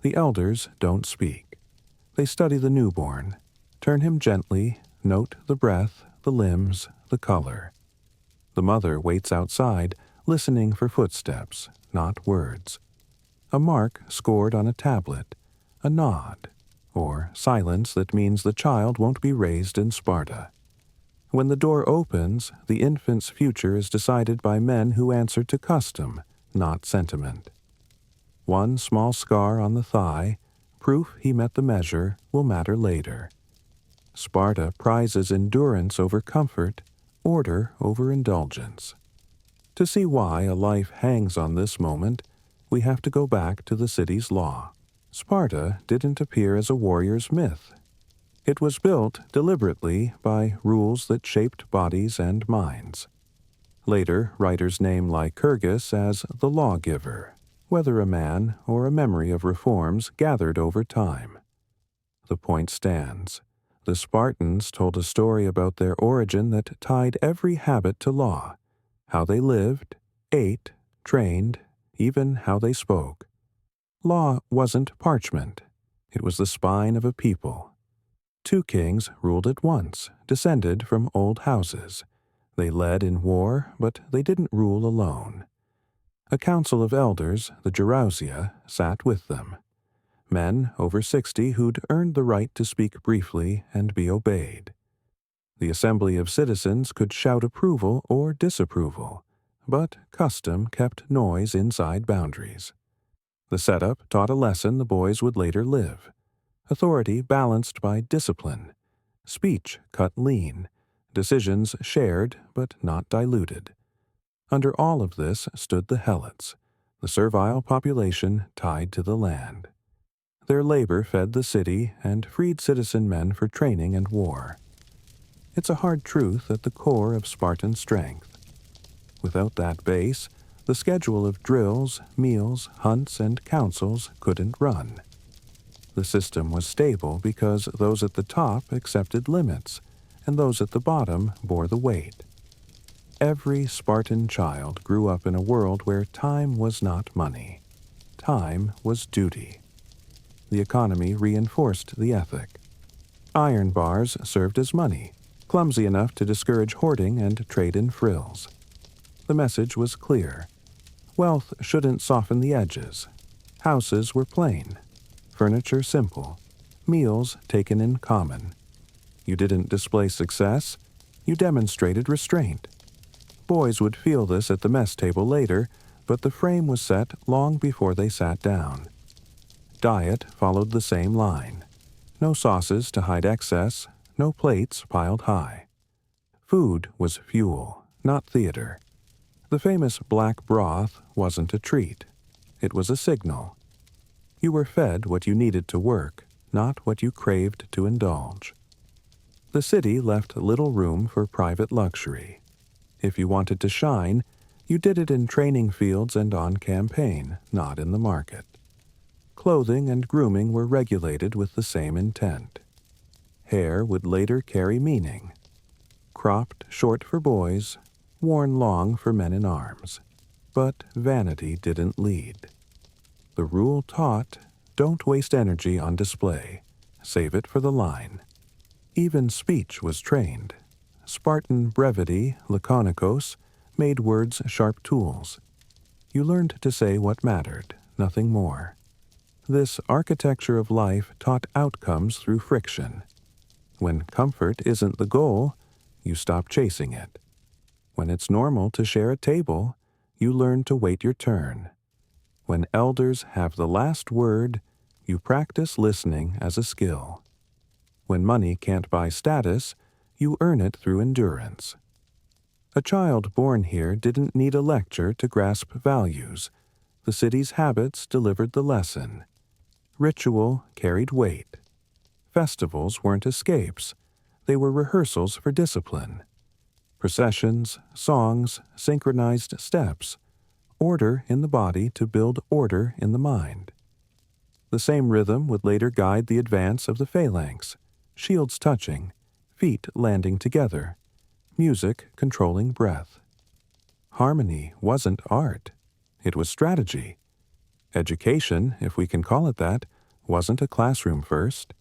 The elders don't speak. They study the newborn, turn him gently, note the breath, the limbs, the color. The mother waits outside, listening for footsteps, not words. A mark scored on a tablet, a nod, or silence that means the child won't be raised in Sparta. When the door opens, the infant's future is decided by men who answer to custom, not sentiment. One small scar on the thigh, proof he met the measure, will matter later. Sparta prizes endurance over comfort, order over indulgence. To see why a life hangs on this moment, we have to go back to the city's law. Sparta didn't appear as a warrior's myth. It was built deliberately by rules that shaped bodies and minds. Later, writers name Lycurgus as the lawgiver, whether a man or a memory of reforms gathered over time. The point stands. The Spartans told a story about their origin that tied every habit to law, how they lived, ate, trained, even how they spoke. Law wasn't parchment. It was the spine of a people. 2 kings ruled at once, descended from old houses. They led in war, but they didn't rule alone. A council of elders, the Gerousia, sat with them. Men over 60 who'd earned the right to speak briefly and be obeyed. The assembly of citizens could shout approval or disapproval, but custom kept noise inside boundaries. The setup taught a lesson the boys would later live. Authority balanced by discipline, speech cut lean, decisions shared but not diluted. Under all of this stood the helots, the servile population tied to the land. Their labor fed the city and freed citizen men for training and war. It's a hard truth at the core of Spartan strength. Without that base, the schedule of drills, meals, hunts, and councils couldn't run. The system was stable because those at the top accepted limits, and those at the bottom bore the weight. Every Spartan child grew up in a world where time was not money. Time was duty. The economy reinforced the ethic. Iron bars served as money, clumsy enough to discourage hoarding and trade in frills. The message was clear. Wealth shouldn't soften the edges. Houses were plain. Furniture simple, meals taken in common. You didn't display success, you demonstrated restraint. Boys would feel this at the mess table later, but the frame was set long before they sat down. Diet followed the same line. No sauces to hide excess, no plates piled high. Food was fuel, not theater. The famous black broth wasn't a treat. It was a signal. You were fed what you needed to work, not what you craved to indulge. The city left little room for private luxury. If you wanted to shine, you did it in training fields and on campaign, not in the market. Clothing and grooming were regulated with the same intent. Hair would later carry meaning. Cropped short for boys, worn long for men in arms. But vanity didn't lead. The rule taught, don't waste energy on display. Save it for the line. Even speech was trained. Spartan brevity, laconicos, made words sharp tools. You learned to say what mattered, nothing more. This architecture of life taught outcomes through friction. When comfort isn't the goal, you stop chasing it. When it's normal to share a table, you learn to wait your turn. When elders have the last word, you practice listening as a skill. When money can't buy status, you earn it through endurance. A child born here didn't need a lecture to grasp values. The city's habits delivered the lesson. Ritual carried weight. Festivals weren't escapes. They were rehearsals for discipline. Processions, songs, synchronized steps. Order in the body to build order in the mind. The same rhythm would later guide the advance of the phalanx, shields touching, feet landing together, music controlling breath. Harmony wasn't art. It was strategy. Education, if we can call it that, wasn't a classroom first.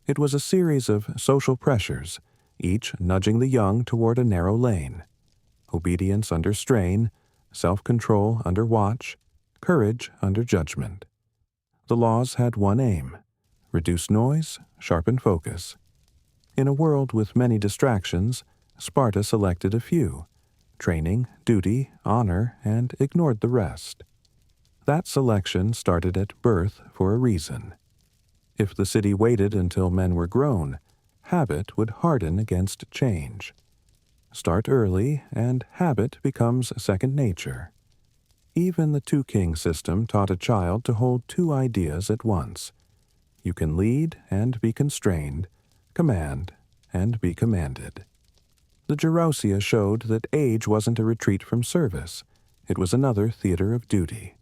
It was a series of social pressures, each nudging the young toward a narrow lane. Obedience under strain, self-control under watch, courage under judgment. The laws had one aim: reduce noise, sharpen focus. In a world with many distractions, Sparta selected a few: training, duty, honor, and ignored the rest. That selection started at birth for a reason. If the city waited until men were grown, habit would harden against change. Start early, and habit becomes second nature. Even the two-king system taught a child to hold two ideas at once. You can lead and be constrained, command and be commanded. The Gerousia showed that age wasn't a retreat from service. It was another theater of duty.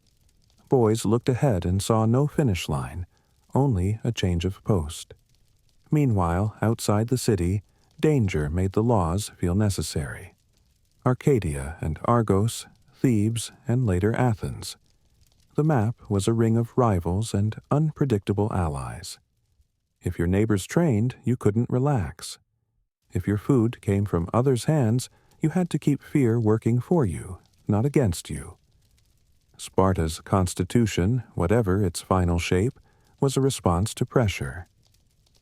Boys looked ahead and saw no finish line, only a change of post. Meanwhile, outside the city, danger made the laws feel necessary. Arcadia and Argos, Thebes, and later Athens. The map was a ring of rivals and unpredictable allies. If your neighbors trained, you couldn't relax. If your food came from others' hands, you had to keep fear working for you, not against you. Sparta's constitution, whatever its final shape, was a response to pressure.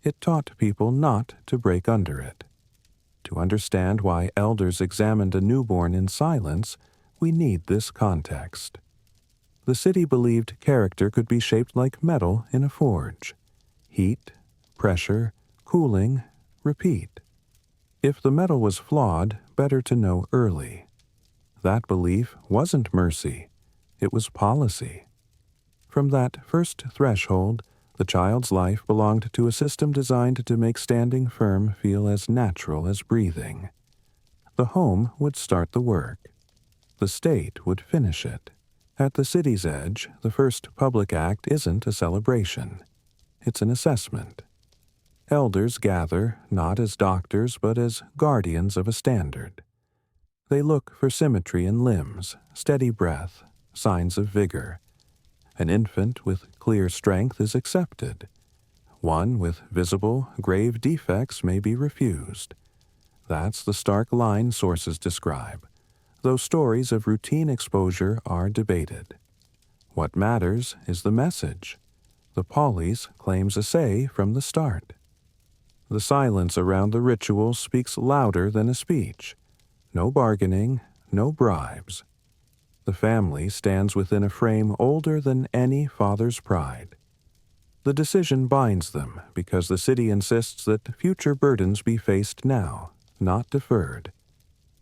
It taught people not to break under it. To understand why elders examined a newborn in silence, we need this context. The city believed character could be shaped like metal in a forge. Heat, pressure, cooling, repeat. If the metal was flawed, better to know early. That belief wasn't mercy, it was policy. From that first threshold, the child's life belonged to a system designed to make standing firm feel as natural as breathing. The home would start the work. The state would finish it. At the city's edge, the first public act isn't a celebration. It's an assessment. Elders gather, not as doctors, but as guardians of a standard. They look for symmetry in limbs, steady breath, signs of vigor. An infant with clear strength is accepted. One with visible, grave defects may be refused. That's the stark line sources describe, though stories of routine exposure are debated. What matters is the message. The polis claims a say from the start. The silence around the ritual speaks louder than a speech. No bargaining, no bribes. The family stands within a frame older than any father's pride. The decision binds them because the city insists that future burdens be faced now, not deferred.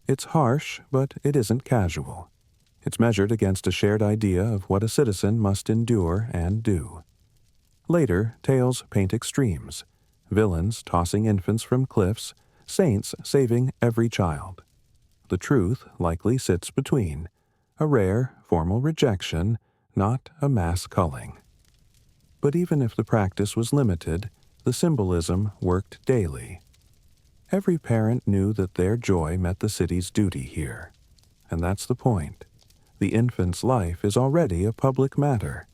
It's harsh, but it isn't casual. It's measured against a shared idea of what a citizen must endure and do. Later, tales paint extremes. Villains tossing infants from cliffs, saints saving every child. The truth likely sits between, a rare, formal rejection, not a mass culling. But even if the practice was limited, the symbolism worked daily. Every parent knew that their joy met the city's duty here. And that's the point. The infant's life is already a public matter.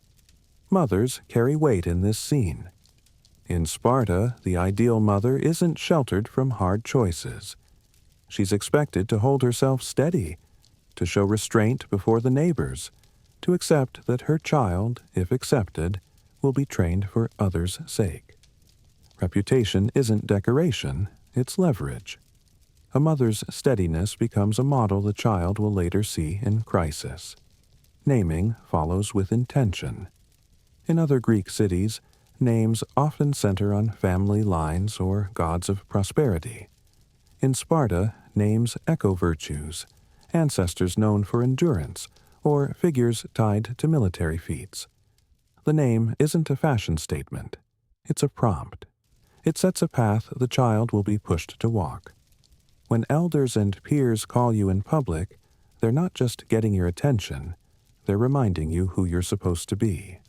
Mothers carry weight in this scene. In Sparta, the ideal mother isn't sheltered from hard choices. She's expected to hold herself steady, to show restraint before the neighbors, to accept that her child, if accepted, will be trained for others' sake. Reputation isn't decoration, it's leverage. A mother's steadiness becomes a model the child will later see in crisis. Naming follows with intention. In other Greek cities, names often center on family lines or gods of prosperity. In Sparta, names echo virtues, ancestors known for endurance, or figures tied to military feats. The name isn't a fashion statement. It's a prompt. It sets a path the child will be pushed to walk. When elders and peers call you in public, they're not just getting your attention, they're reminding you who you're supposed to be.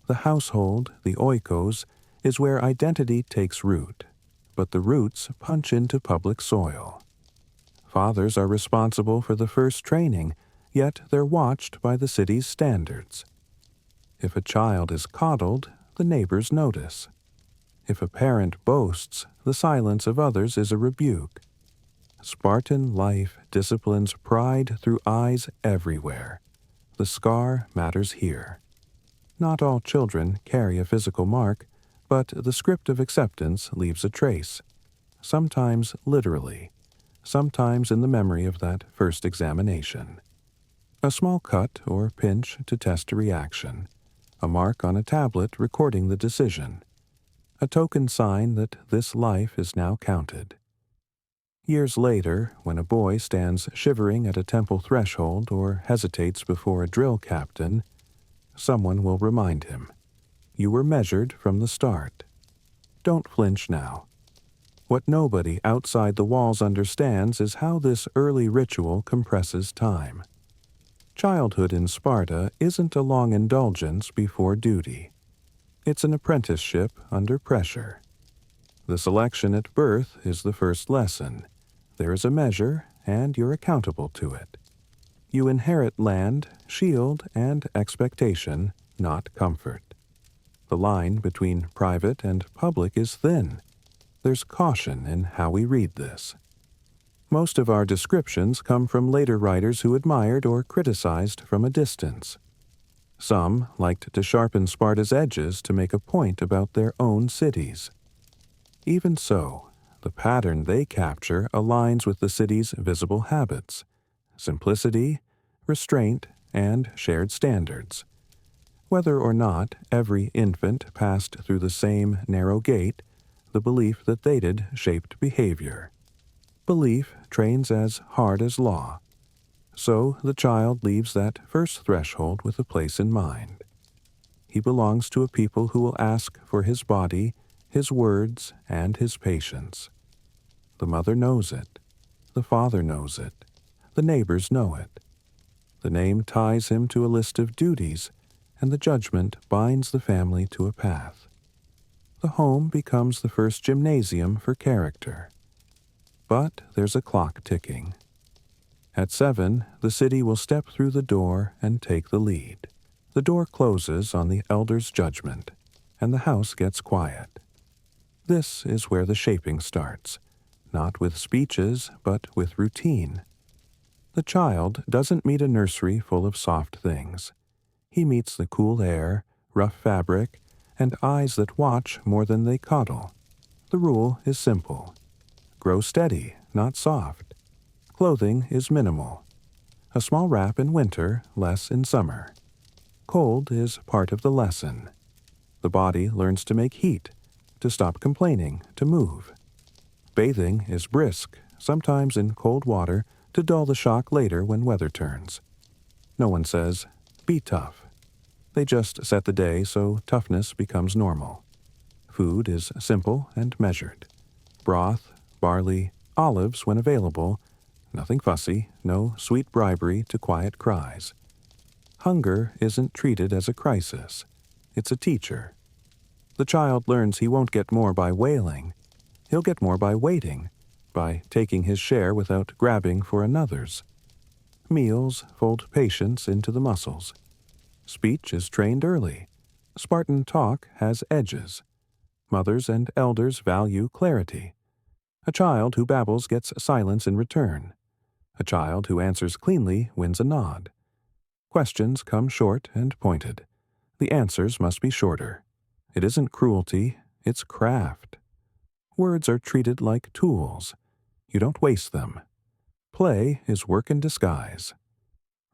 The household, the oikos, is where identity takes root, but the roots punch into public soil. Fathers are responsible for the first training, yet they're watched by the city's standards. If a child is coddled, the neighbors notice. If a parent boasts, the silence of others is a rebuke. Spartan life disciplines pride through eyes everywhere. The scar matters here. Not all children carry a physical mark, but the script of acceptance leaves a trace, sometimes literally, sometimes in the memory of that first examination. A small cut or pinch to test a reaction, a mark on a tablet recording the decision, a token sign that this life is now counted. Years later, when a boy stands shivering at a temple threshold or hesitates before a drill captain, someone will remind him, "You were measured from the start." Don't flinch now. What nobody outside the walls understands is how this early ritual compresses time. Childhood in Sparta isn't a long indulgence before duty. It's an apprenticeship under pressure. The selection at birth is the first lesson. There is a measure, and you're accountable to it. You inherit land, shield, and expectation, not comfort. The line between private and public is thin. There's caution in how we read this. Most of our descriptions come from later writers who admired or criticized from a distance. Some liked to sharpen Sparta's edges to make a point about their own cities. Even so, the pattern they capture aligns with the city's visible habits: simplicity, restraint, and shared standards. Whether or not every infant passed through the same narrow gate, the belief that they did shaped behavior. Belief trains as hard as law. So the child leaves that first threshold with a place in mind. He belongs to a people who will ask for his body, his words, and his patience. The mother knows it. The father knows it. The neighbors know it. The name ties him to a list of duties, and the judgment binds the family to a path. The home becomes the first gymnasium for character. But there's a clock ticking. At 7, the city will step through the door and take the lead. The door closes on the elder's judgment, and the house gets quiet. This is where the shaping starts, not with speeches, but with routine. The child doesn't meet a nursery full of soft things. He meets the cool air, rough fabric, and eyes that watch more than they coddle. The rule is simple. Grow steady, not soft. Clothing is minimal. A small wrap in winter, less in summer. Cold is part of the lesson. The body learns to make heat, to stop complaining, to move. Bathing is brisk, sometimes in cold water, to dull the shock later when weather turns. No one says, "Be tough." They just set the day so toughness becomes normal. Food is simple and measured. Broth, barley, olives when available, nothing fussy, no sweet bribery to quiet cries. Hunger isn't treated as a crisis. It's a teacher. The child learns he won't get more by wailing. He'll get more by waiting, by taking his share without grabbing for another's. Meals fold patience into the muscles. Speech is trained early. Spartan talk has edges. Mothers and elders value clarity. A child who babbles gets silence in return. A child who answers cleanly wins a nod. Questions come short and pointed. The answers must be shorter. It isn't cruelty, it's craft. Words are treated like tools. You don't waste them. Play is work in disguise.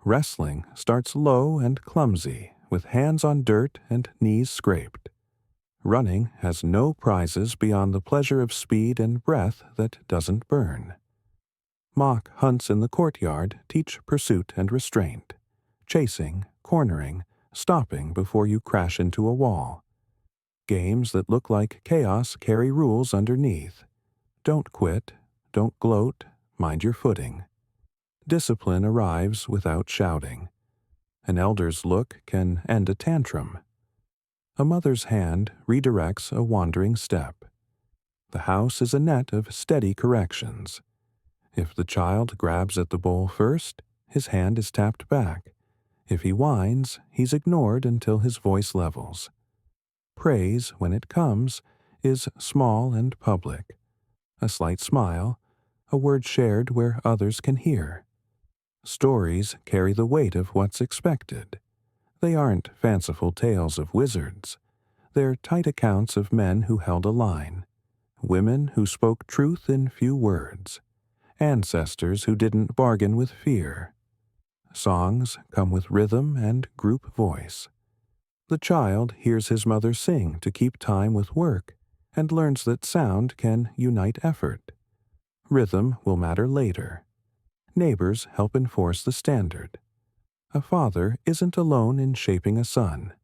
Wrestling starts low and clumsy, with hands on dirt and knees scraped. Running has no prizes beyond the pleasure of speed and breath that doesn't burn. Mock hunts in the courtyard teach pursuit and restraint. Chasing, cornering, stopping before you crash into a wall. Games that look like chaos carry rules underneath. Don't quit, don't gloat, mind your footing. Discipline arrives without shouting. An elder's look can end a tantrum. A mother's hand redirects a wandering step. The house is a net of steady corrections. If the child grabs at the bowl first, his hand is tapped back. If he whines, he's ignored until his voice levels. Praise, when it comes, is small and public. A slight smile, a word shared where others can hear. Stories carry the weight of what's expected. They aren't fanciful tales of wizards. They're tight accounts of men who held a line, women who spoke truth in few words, ancestors who didn't bargain with fear. Songs come with rhythm and group voice. The child hears his mother sing to keep time with work and learns that sound can unite effort. Rhythm will matter later. Neighbors help enforce the standard. A father isn't alone in shaping a son.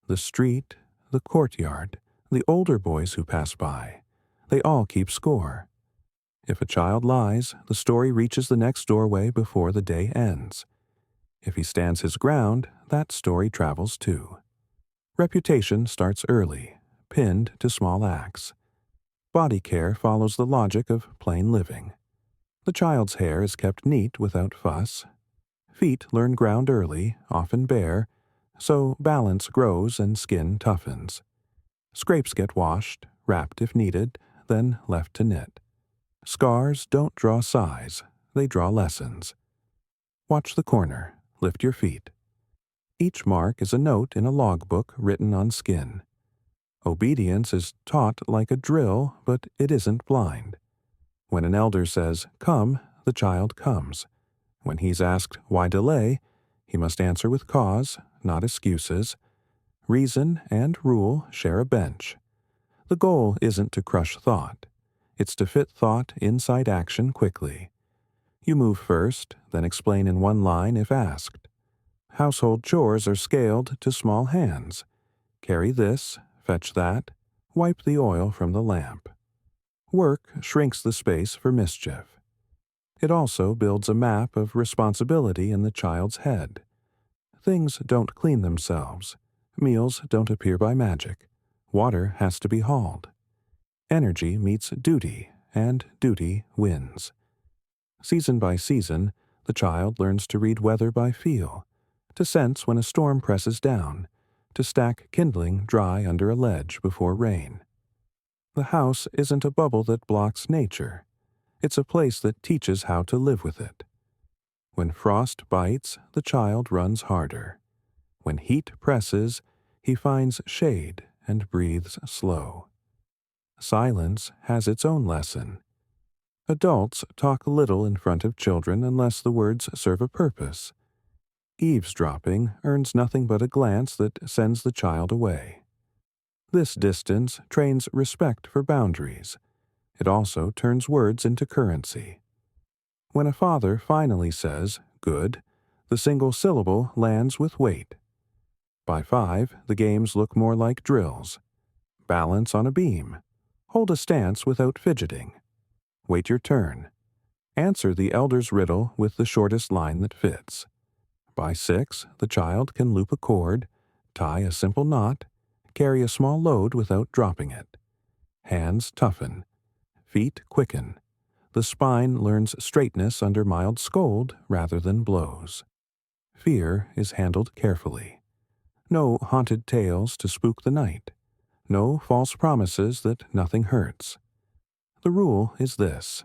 The street, the courtyard, the older boys who pass by, they all keep score. If a child lies, the story reaches the next doorway before the day ends. If he stands his ground, that story travels too. Reputation starts early, pinned to small acts. Body care follows the logic of plain living. The child's hair is kept neat without fuss. Feet learn ground early, often bare, so balance grows and skin toughens. Scrapes get washed, wrapped if needed, then left to knit. Scars don't draw size, they draw lessons. Watch the corner, lift your feet. Each mark is a note in a logbook written on skin. Obedience is taught like a drill, but it isn't blind. When an elder says, "Come," the child comes. When he's asked, "Why delay?" he must answer with cause, not excuses. Reason and rule share a bench. The goal isn't to crush thought. It's to fit thought inside action quickly. You move first, then explain in one line if asked. Household chores are scaled to small hands. Carry this, fetch that, wipe the oil from the lamp. Work shrinks the space for mischief. It also builds a map of responsibility in the child's head. Things don't clean themselves. Meals don't appear by magic. Water has to be hauled. Energy meets duty, and duty wins. Season by season, the child learns to read weather by feel, to sense when a storm presses down, to stack kindling dry under a ledge before rain. The house isn't a bubble that blocks nature. It's a place that teaches how to live with it. When frost bites, the child runs harder. When heat presses, he finds shade and breathes slow. Silence has its own lesson. Adults talk little in front of children unless the words serve a purpose. Eavesdropping earns nothing but a glance that sends the child away. This distance trains respect for boundaries. It also turns words into currency. When a father finally says, "Good," the single syllable lands with weight. By 5, the games look more like drills. Balance on a beam. Hold a stance without fidgeting. Wait your turn. Answer the elder's riddle with the shortest line that fits. By 6, the child can loop a cord, tie a simple knot, carry a small load without dropping it. Hands toughen. Feet quicken. The spine learns straightness under mild scold rather than blows. Fear is handled carefully. No haunted tales to spook the night. No false promises that nothing hurts. The rule is this: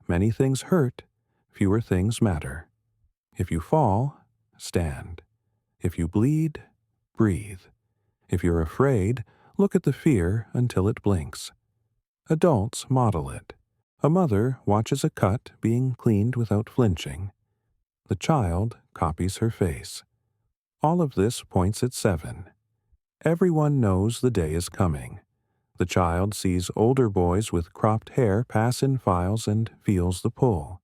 many things hurt, fewer things matter. If you fall, stand. If you bleed, breathe. If you're afraid, look at the fear until it blinks. Adults model it. A mother watches a cut being cleaned without flinching. The child copies her face. All of this points at 7. Everyone knows the day is coming. The child sees older boys with cropped hair pass in files and feels the pull.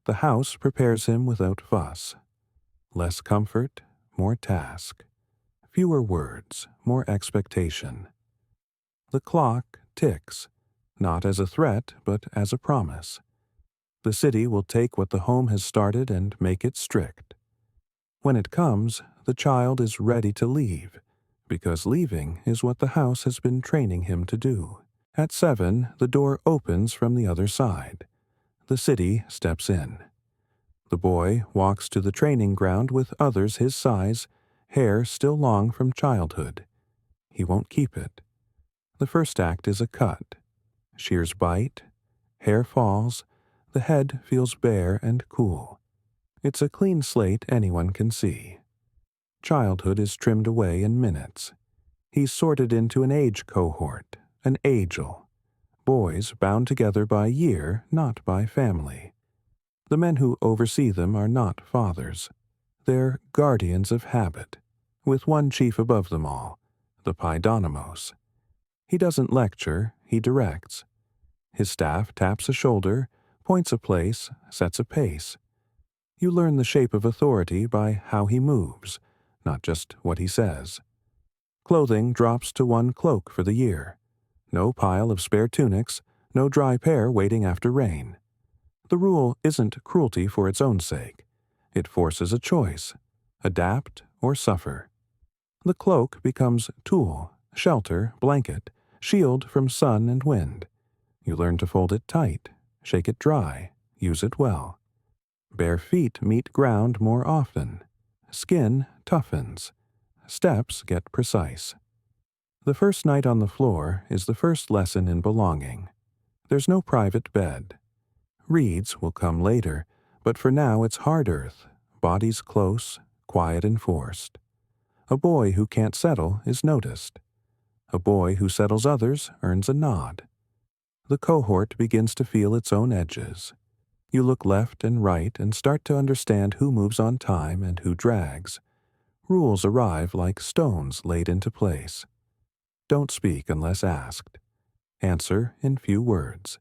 The house prepares him without fuss. Less comfort, more task. Fewer words, more expectation. The clock ticks, not as a threat, but as a promise. The city will take what the home has started and make it strict. When it comes, the child is ready to leave, because leaving is what the house has been training him to do. At 7, the door opens from the other side. The city steps in. The boy walks to the training ground with others his size, hair still long from childhood. He won't keep it. The first act is a cut. Shears bite, hair falls, the head feels bare and cool. It's a clean slate anyone can see. Childhood is trimmed away in minutes. He's sorted into an age cohort, an agel. Boys bound together by year, not by family. The men who oversee them are not fathers. They're guardians of habit, with one chief above them all, the Paidonomos. He doesn't lecture, he directs. His staff taps a shoulder, points a place, sets a pace. You learn the shape of authority by how he moves, not just what he says. Clothing drops to one cloak for the year. No pile of spare tunics, no dry pair waiting after rain. The rule isn't cruelty for its own sake. It forces a choice: adapt or suffer. The cloak becomes tool, shelter, blanket, shield from sun and wind. You learn to fold it tight, shake it dry, use it well. Bare feet meet ground more often. Skin toughens. Steps get precise. The first night on the floor is the first lesson in belonging. There's no private bed. Reeds will come later, but for now it's hard earth, bodies close, quiet and forced. A boy who can't settle is noticed. A boy who settles others earns a nod. The cohort begins to feel its own edges. You look left and right and start to understand who moves on time and who drags. Rules arrive like stones laid into place. Don't speak unless asked. Answer in few words.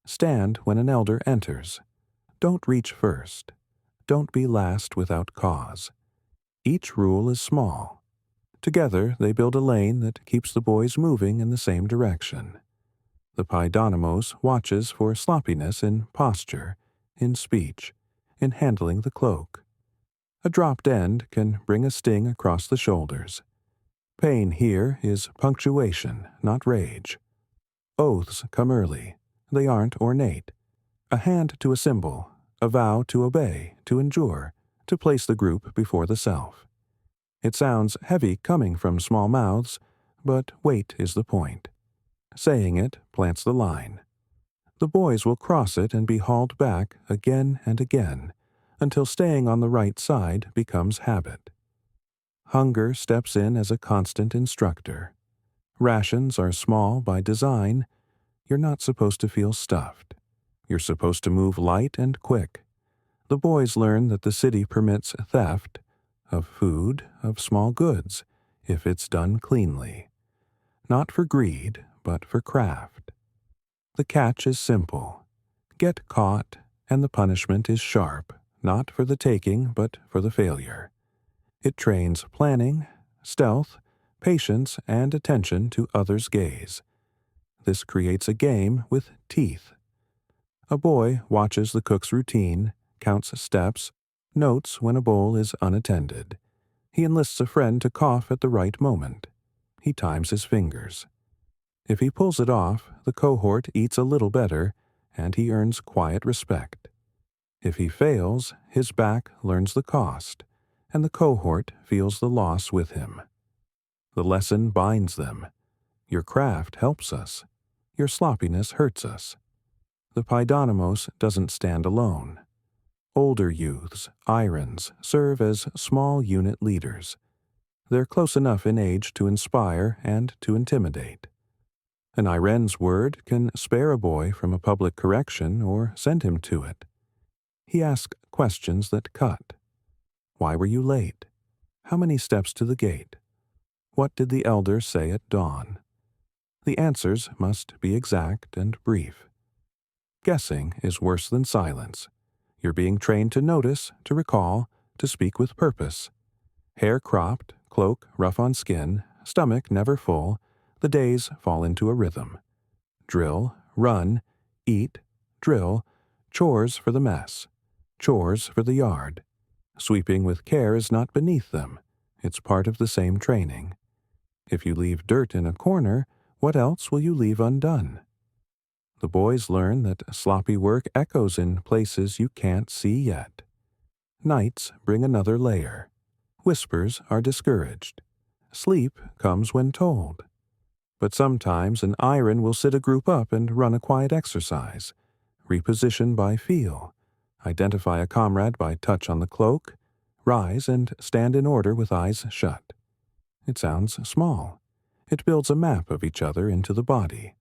Stand when an elder enters. Don't reach first. Don't be last without cause. Each rule is small. Together they build a lane that keeps the boys moving in the same direction. The Paidonomos watches for sloppiness in posture, in speech, in handling the cloak. A dropped end can bring a sting across the shoulders. Pain here is punctuation, not rage. Oaths come early. They aren't ornate. A hand to a symbol, a vow to obey, to endure, to place the group before the self. It sounds heavy coming from small mouths, but weight is the point. Saying it plants the line. The boys will cross it and be hauled back again and again, until staying on the right side becomes habit. Hunger steps in as a constant instructor. Rations are small by design. You're not supposed to feel stuffed. You're supposed to move light and quick. The boys learn that the city permits theft of food, of small goods, if it's done cleanly. Not for greed, but for craft. The catch is simple. Get caught, and the punishment is sharp, not for the taking, but for the failure. It trains planning, stealth, patience, and attention to others' gaze. This creates a game with teeth. A boy watches the cook's routine, counts steps, notes when a bowl is unattended. He enlists a friend to cough at the right moment. He times his fingers. If he pulls it off, the cohort eats a little better, and he earns quiet respect. If he fails, his back learns the cost, and the cohort feels the loss with him. The lesson binds them. Your craft helps us. Your sloppiness hurts us. The Paidonomos doesn't stand alone. Older youths, irons, serve as small unit leaders. They're close enough in age to inspire and to intimidate. An Iren's word can spare a boy from a public correction or send him to it. He asks questions that cut. Why were you late? How many steps to the gate? What did the elder say at dawn? The answers must be exact and brief. Guessing is worse than silence. You're being trained to notice, to recall, to speak with purpose. Hair cropped, cloak rough on skin, stomach never full, the days fall into a rhythm. Drill, run, eat, drill, chores for the mess, chores for the yard. Sweeping with care is not beneath them. It's part of the same training. If you leave dirt in a corner, what else will you leave undone? The boys learn that sloppy work echoes in places you can't see yet. Nights bring another layer. Whispers are discouraged. Sleep comes when told. But sometimes an iron will sit a group up and run a quiet exercise, reposition by feel, identify a comrade by touch on the cloak, rise and stand in order with eyes shut. It sounds small. It builds a map of each other into the body.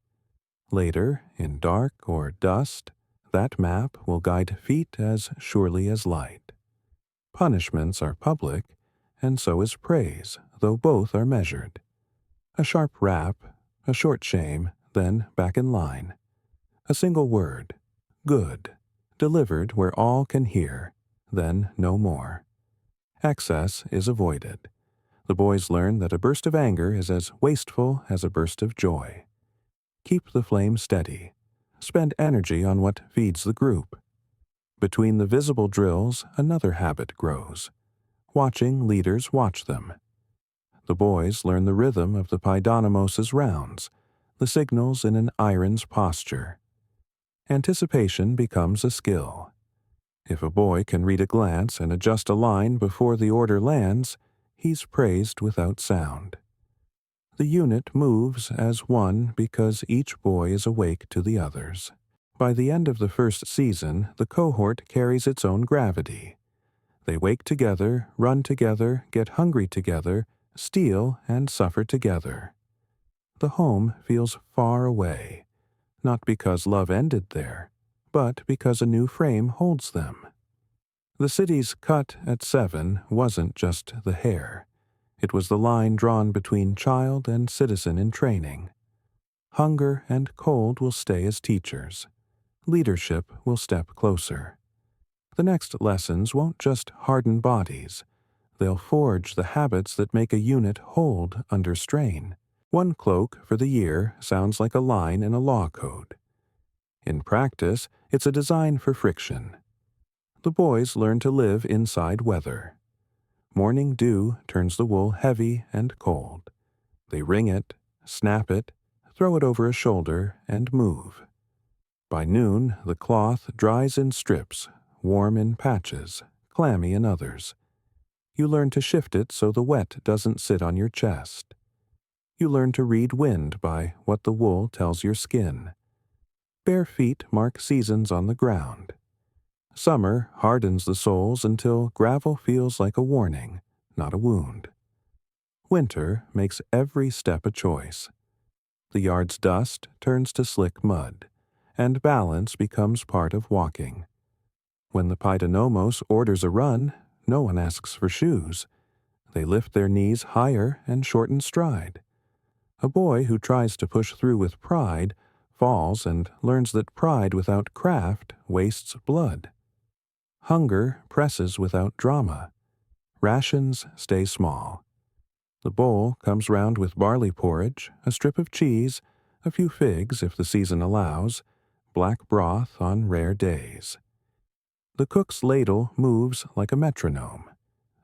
Later, in dark or dust, that map will guide feet as surely as light. Punishments are public, and so is praise, though both are measured. A sharp rap, a short shame, then back in line. A single word, good, delivered where all can hear, then no more. Excess is avoided. The boys learn that a burst of anger is as wasteful as a burst of joy. Keep the flame steady. Spend energy on what feeds the group. Between the visible drills, another habit grows. Watching leaders watch them. The boys learn the rhythm of the Paidonomos' rounds, the signals in an iron's posture. Anticipation becomes a skill. If a boy can read a glance and adjust a line before the order lands, he's praised without sound. The unit moves as one because each boy is awake to the others. By the end of the first season, the cohort carries its own gravity. They wake together, run together, get hungry together, steal and suffer together. The home feels far away, not because love ended there, but because a new frame holds them. The city's cut at 7 wasn't just the hair. It was the line drawn between child and citizen in training. Hunger and cold will stay as teachers. Leadership will step closer. The next lessons won't just harden bodies. They'll forge the habits that make a unit hold under strain. One cloak for the year sounds like a line in a law code. In practice, it's a design for friction. The boys learn to live inside weather. Morning dew turns the wool heavy and cold. They wring it, snap it, throw it over a shoulder, and move. By noon, the cloth dries in strips, warm in patches, clammy in others. You learn to shift it so the wet doesn't sit on your chest. You learn to read wind by what the wool tells your skin. Bare feet mark seasons on the ground. Summer hardens the soles until gravel feels like a warning, not a wound. Winter makes every step a choice. The yard's dust turns to slick mud, and balance becomes part of walking. When the Paidonomos orders a run, no one asks for shoes. They lift their knees higher and shorten stride. A boy who tries to push through with pride falls and learns that pride without craft wastes blood. Hunger presses without drama. Rations stay small. The bowl comes round with barley porridge, a strip of cheese, a few figs if the season allows, black broth on rare days. The cook's ladle moves like a metronome.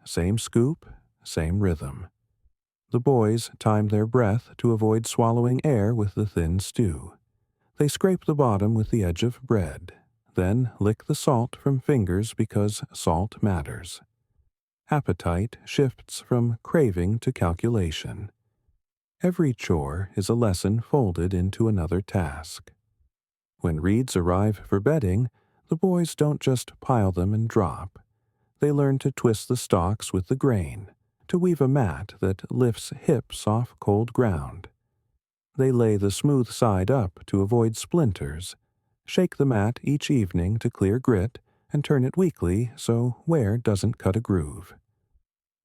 Same scoop, same rhythm. The boys time their breath to avoid swallowing air with the thin stew. They scrape the bottom with the edge of bread, then lick the salt from fingers because salt matters. Appetite shifts from craving to calculation. Every chore is a lesson folded into another task. When reeds arrive for bedding, the boys don't just pile them and drop. They learn to twist the stalks with the grain, to weave a mat that lifts hips off cold ground. They lay the smooth side up to avoid splinters, shake the mat each evening to clear grit, and turn it weekly so wear doesn't cut a groove.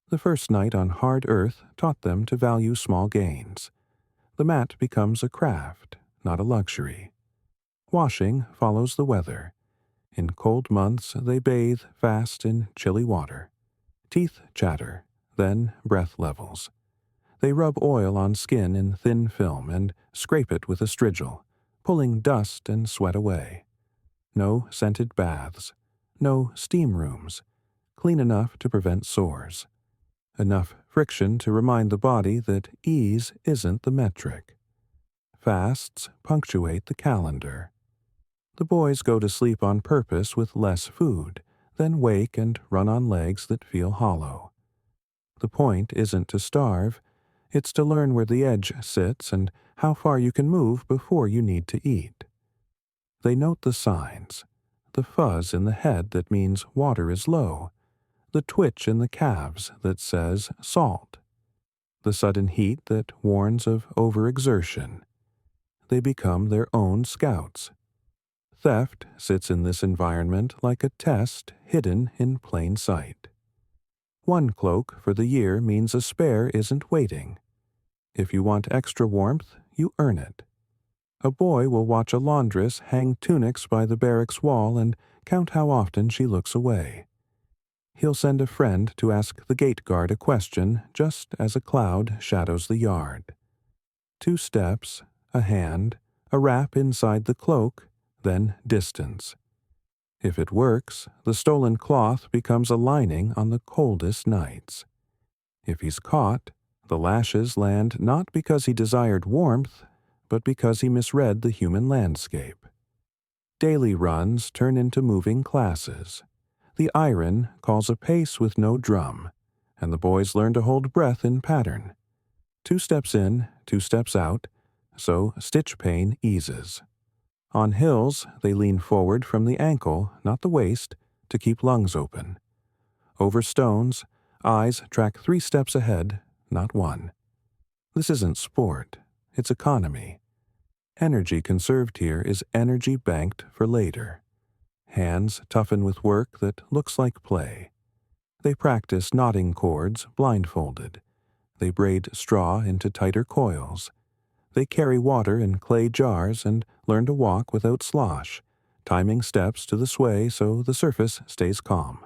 The first night on hard earth taught them to value small gains. The mat becomes a craft, not a luxury. Washing follows the weather. In cold months they bathe fast in chilly water. Teeth chatter, then breath levels. They rub oil on skin in thin film and scrape it with a strigil, pulling dust and sweat away. No scented baths, no steam rooms, clean enough to prevent sores. Enough friction to remind the body that ease isn't the metric. Fasts punctuate the calendar. The boys go to sleep on purpose with less food. then wake and run on legs that feel hollow. The point isn't to starve, it's to learn where the edge sits and how far you can move before you need to eat. They note the signs, the fuzz in the head that means water is low, the twitch in the calves that says salt, the sudden heat that warns of overexertion. They become their own scouts. Theft sits in this environment like a test hidden in plain sight. One cloak for the year means a spare isn't waiting. If you want extra warmth, you earn it. A boy will watch a laundress hang tunics by the barracks wall and count how often she looks away. He'll send a friend to ask the gate guard a question just as a cloud shadows the yard. 2 steps, a hand, a wrap inside the cloak, then distance. If it works, the stolen cloth becomes a lining on the coldest nights. If he's caught, the lashes land not because he desired warmth, but because he misread the human landscape. Daily runs turn into moving classes. The iron calls a pace with no drum, and the boys learn to hold breath in pattern. 2 steps in, 2 steps out, so stitch pain eases. On hills, they lean forward from the ankle, not the waist, to keep lungs open. Over stones, eyes track 3 steps ahead, not 1. This isn't sport, it's economy. Energy conserved here is energy banked for later. Hands toughen with work that looks like play. They practice knotting cords blindfolded. They braid straw into tighter coils. They carry water in clay jars and learn to walk without slosh, timing steps to the sway so the surface stays calm.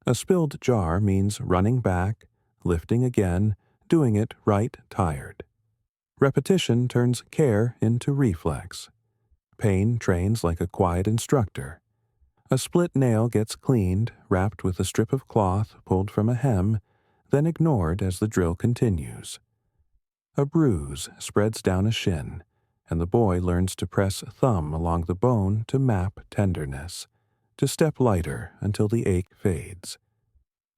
A spilled jar means running back, lifting again, doing it right tired. Repetition turns care into reflex. Pain trains like a quiet instructor. A split nail gets cleaned, wrapped with a strip of cloth pulled from a hem, then ignored as the drill continues. A bruise spreads down a shin, and the boy learns to press thumb along the bone to map tenderness, to step lighter until the ache fades.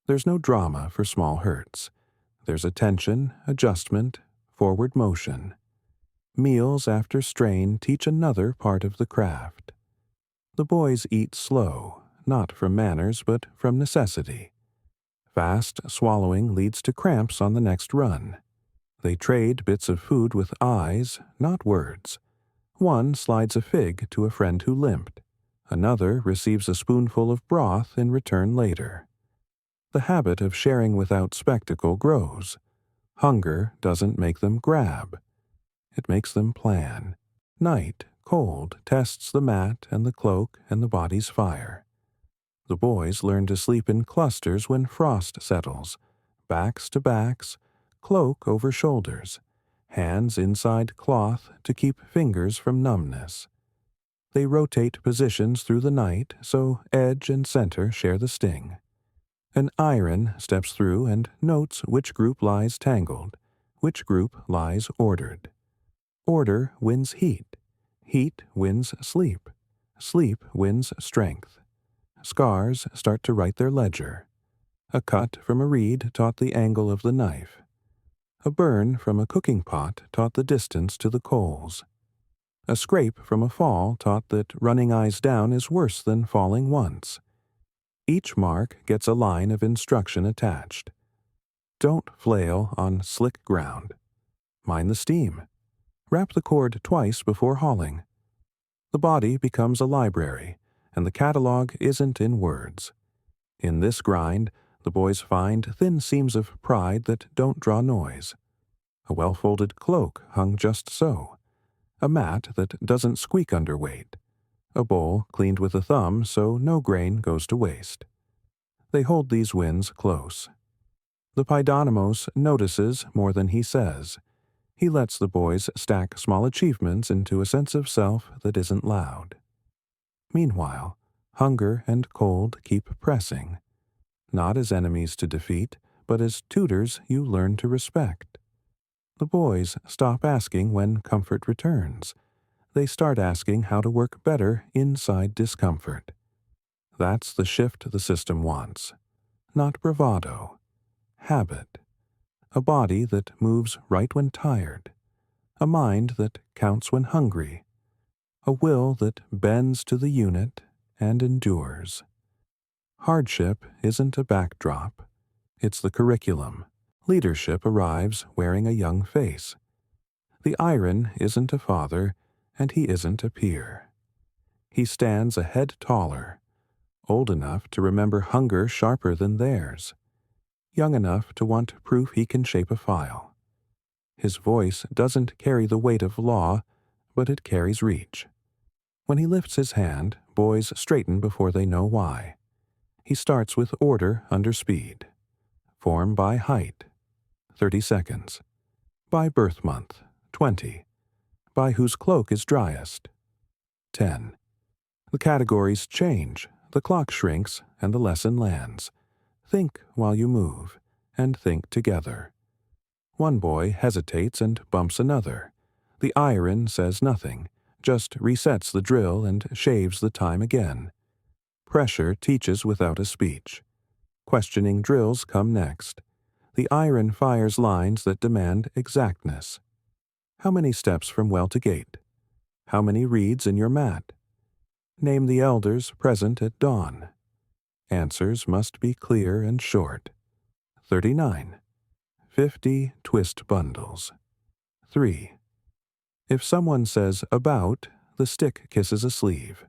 There's no drama for small hurts. There's attention, adjustment, forward motion. Meals after strain teach another part of the craft. The boys eat slow, not from manners but from necessity. Fast swallowing leads to cramps on the next run. They trade bits of food with eyes, not words. One slides a fig to a friend who limped. Another receives a spoonful of broth in return later. The habit of sharing without spectacle grows. Hunger doesn't make them grab. It makes them plan. Night, cold, tests the mat and the cloak and the body's fire. The boys learn to sleep in clusters when frost settles, backs to backs, cloak over shoulders, hands inside cloth to keep fingers from numbness. They rotate positions through the night so edge and center share the sting. An iron steps through and notes which group lies tangled, which group lies ordered. Order wins heat. Heat wins sleep. Sleep wins strength. Scars start to write their ledger. A cut from a reed taught the angle of the knife. A burn from a cooking pot taught the distance to the coals. A scrape from a fall taught that running eyes down is worse than falling once. Each mark gets a line of instruction attached. Don't flail on slick ground. Mind the steam. Wrap the cord twice before hauling. The body becomes a library, and the catalog isn't in words. In this grind, the boys find thin seams of pride that don't draw noise. A well-folded cloak hung just so. A mat that doesn't squeak under weight. A bowl cleaned with a thumb so no grain goes to waste. They hold these wins close. The Paidonomos notices more than he says. He lets the boys stack small achievements into a sense of self that isn't loud. Meanwhile, hunger and cold keep pressing. Not as enemies to defeat, but as tutors you learn to respect. The boys stop asking when comfort returns. They start asking how to work better inside discomfort. That's the shift the system wants. Not bravado. Habit. A body that moves right when tired. A mind that counts when hungry. A will that bends to the unit and endures. Hardship isn't a backdrop. It's the curriculum. Leadership arrives wearing a young face. The iron isn't a father, and he isn't a peer. He stands a head taller, old enough to remember hunger sharper than theirs, young enough to want proof he can shape a file. His voice doesn't carry the weight of law, but it carries reach. When he lifts his hand, boys straighten before they know why. He starts with order under speed. Form by height, 30 seconds. By birth month, 20. By whose cloak is driest, 10. The categories change, the clock shrinks, and the lesson lands. Think while you move, and think together. One boy hesitates and bumps another. The iron says nothing, just resets the drill and shaves the time again. Pressure teaches without a speech. Questioning drills come next. The iron fires lines that demand exactness. How many steps from well to gate? How many reeds in your mat? Name the elders present at dawn. Answers must be clear and short. 39. 50 twist bundles. 3. If someone says about, the stick kisses a sleeve.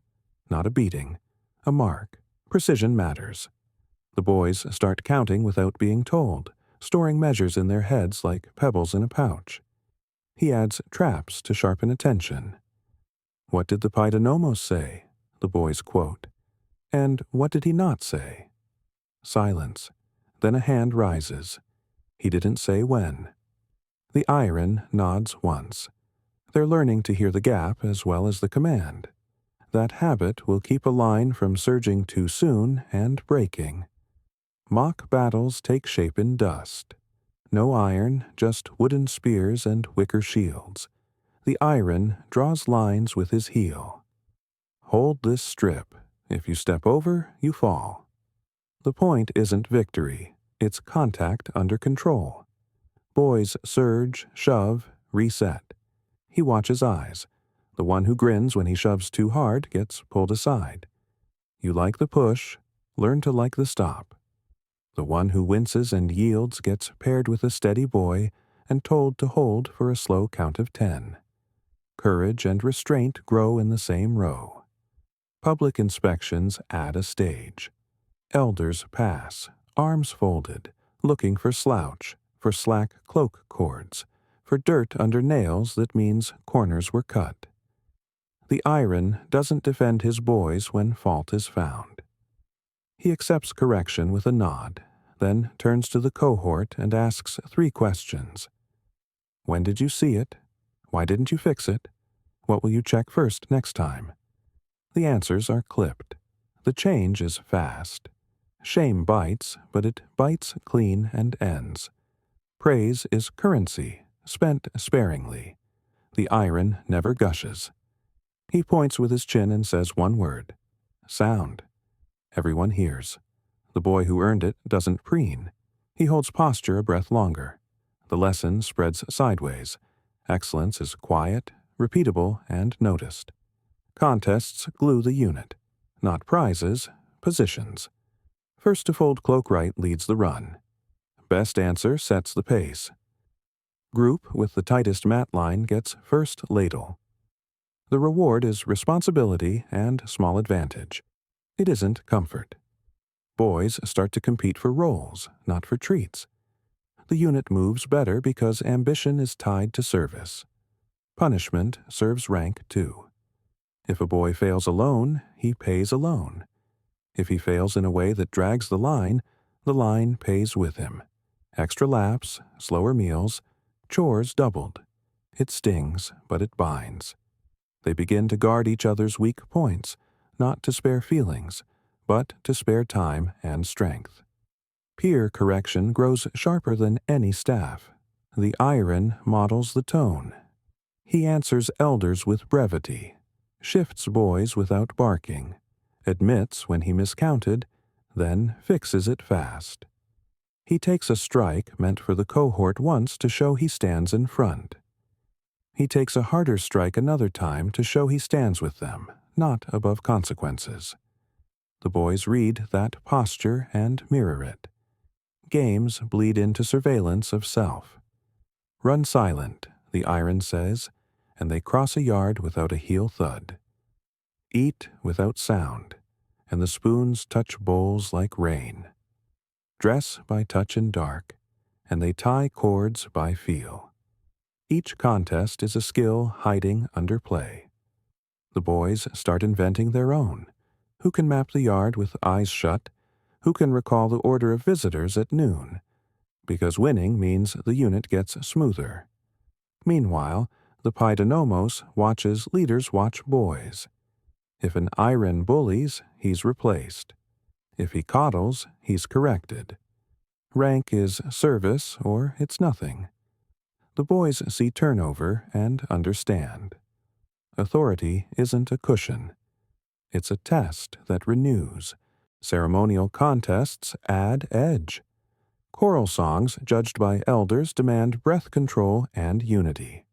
Not a beating. A mark. Precision matters. The boys start counting without being told, storing measures in their heads like pebbles in a pouch. He adds traps to sharpen attention. What did the Paidonomos say? The boys quote. And what did he not say? Silence. Then a hand rises. He didn't say when. The iron nods once. They're learning to hear the gap as well as the command. That habit will keep a line from surging too soon and breaking. Mock battles take shape in dust. No iron, just wooden spears and wicker shields. The iron draws lines with his heel. Hold this strip. If you step over, you fall. The point isn't victory. It's contact under control. Boys surge, shove, reset. He watches eyes. The one who grins when he shoves too hard gets pulled aside. You like the push, learn to like the stop. The one who winces and yields gets paired with a steady boy and told to hold for a slow count of 10. Courage and restraint grow in the same row. Public inspections add a stage. Elders pass, arms folded, looking for slouch, for slack cloak cords, for dirt under nails that means corners were cut. The iron doesn't defend his boys when fault is found. He accepts correction with a nod, then turns to the cohort and asks 3 questions. When did you see it? Why didn't you fix it? What will you check first next time? The answers are clipped. The change is fast. Shame bites, but it bites clean and ends. Praise is currency, spent sparingly. The iron never gushes. He points with his chin and says one word. Sound. Everyone hears. The boy who earned it doesn't preen. He holds posture a breath longer. The lesson spreads sideways. Excellence is quiet, repeatable, and noticed. Contests glue the unit. Not prizes, positions. First to fold cloak right leads the run. Best answer sets the pace. Group with the tightest mat line gets first ladle. The reward is responsibility and small advantage. It isn't comfort. Boys start to compete for roles, not for treats. The unit moves better because ambition is tied to service. Punishment serves rank too. If a boy fails alone, he pays alone. If he fails in a way that drags the line pays with him. Extra laps, slower meals, chores doubled. It stings, but it binds. They begin to guard each other's weak points, not to spare feelings, but to spare time and strength. Peer correction grows sharper than any staff. The iron models the tone. He answers elders with brevity, shifts boys without barking, admits when he miscounted, then fixes it fast. He takes a strike meant for the cohort once to show he stands in front. He takes a harder strike another time to show he stands with them, not above consequences. The boys read that posture and mirror it. Games bleed into surveillance of self. Run silent, the iron says, and they cross a yard without a heel thud. Eat without sound, and the spoons touch bowls like rain. Dress by touch in dark, and they tie cords by feel. Each contest is a skill hiding under play. The boys start inventing their own. Who can map the yard with eyes shut? Who can recall the order of visitors at noon? Because winning means the unit gets smoother. Meanwhile, the Paidonomos watches leaders watch boys. If an iron bullies, he's replaced. If he coddles, he's corrected. Rank is service or it's nothing. The boys see turnover and understand. Authority isn't a cushion. It's a test that renews. Ceremonial contests add edge. Choral songs judged by elders demand breath control and unity.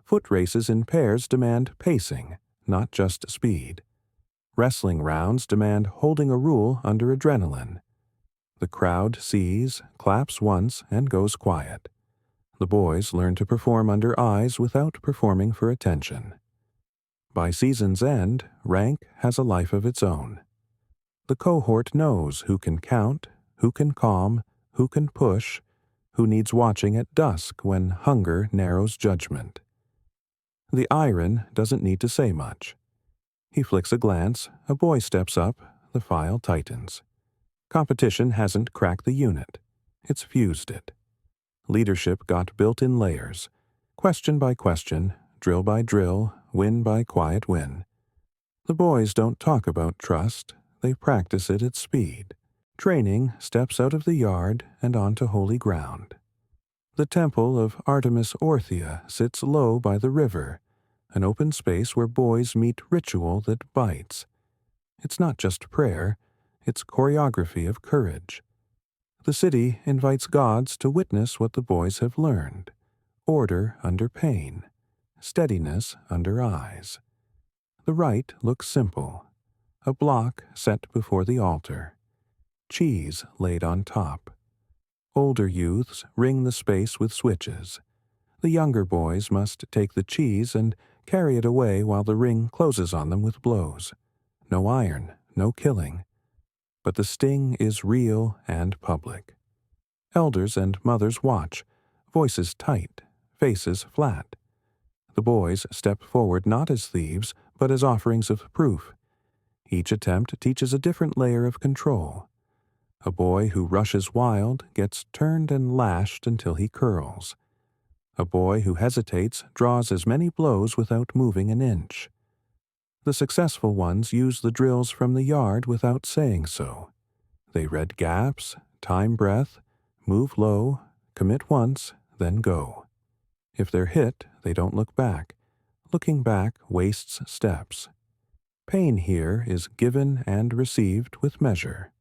Foot races in pairs demand pacing, not just speed. Wrestling rounds demand holding a rule under adrenaline. The crowd sees, claps once, and goes quiet. The boys learn to perform under eyes without performing for attention. By season's end, rank has a life of its own. The cohort knows who can count, who can calm, who can push, who needs watching at dusk when hunger narrows judgment. The iron doesn't need to say much. He flicks a glance, a boy steps up, the file tightens. Competition hasn't cracked the unit. It's fused it. Leadership got built in layers. Question by question, drill by drill, win by quiet win. The boys don't talk about trust, they practice it at speed. Training steps out of the yard and onto holy ground. The temple of Artemis Orthia sits low by the river, an open space where boys meet ritual that bites. It's not just prayer, it's choreography of courage. The city invites gods to witness what the boys have learned. Order under pain. Steadiness under eyes. The rite looks simple. A block set before the altar. Cheese laid on top. Older youths ring the space with switches. The younger boys must take the cheese and carry it away while the ring closes on them with blows. No iron, no killing. But the sting is real and public. Elders and mothers watch, voices tight, faces flat. The boys step forward not as thieves, but as offerings of proof. Each attempt teaches a different layer of control. A boy who rushes wild gets turned and lashed until he curls. A boy who hesitates draws as many blows without moving an inch. The successful ones use the drills from the yard without saying so. They read gaps, time breath, move low, commit once, then go. If they're hit, they don't look back. Looking back wastes steps. Pain here is given and received with measure.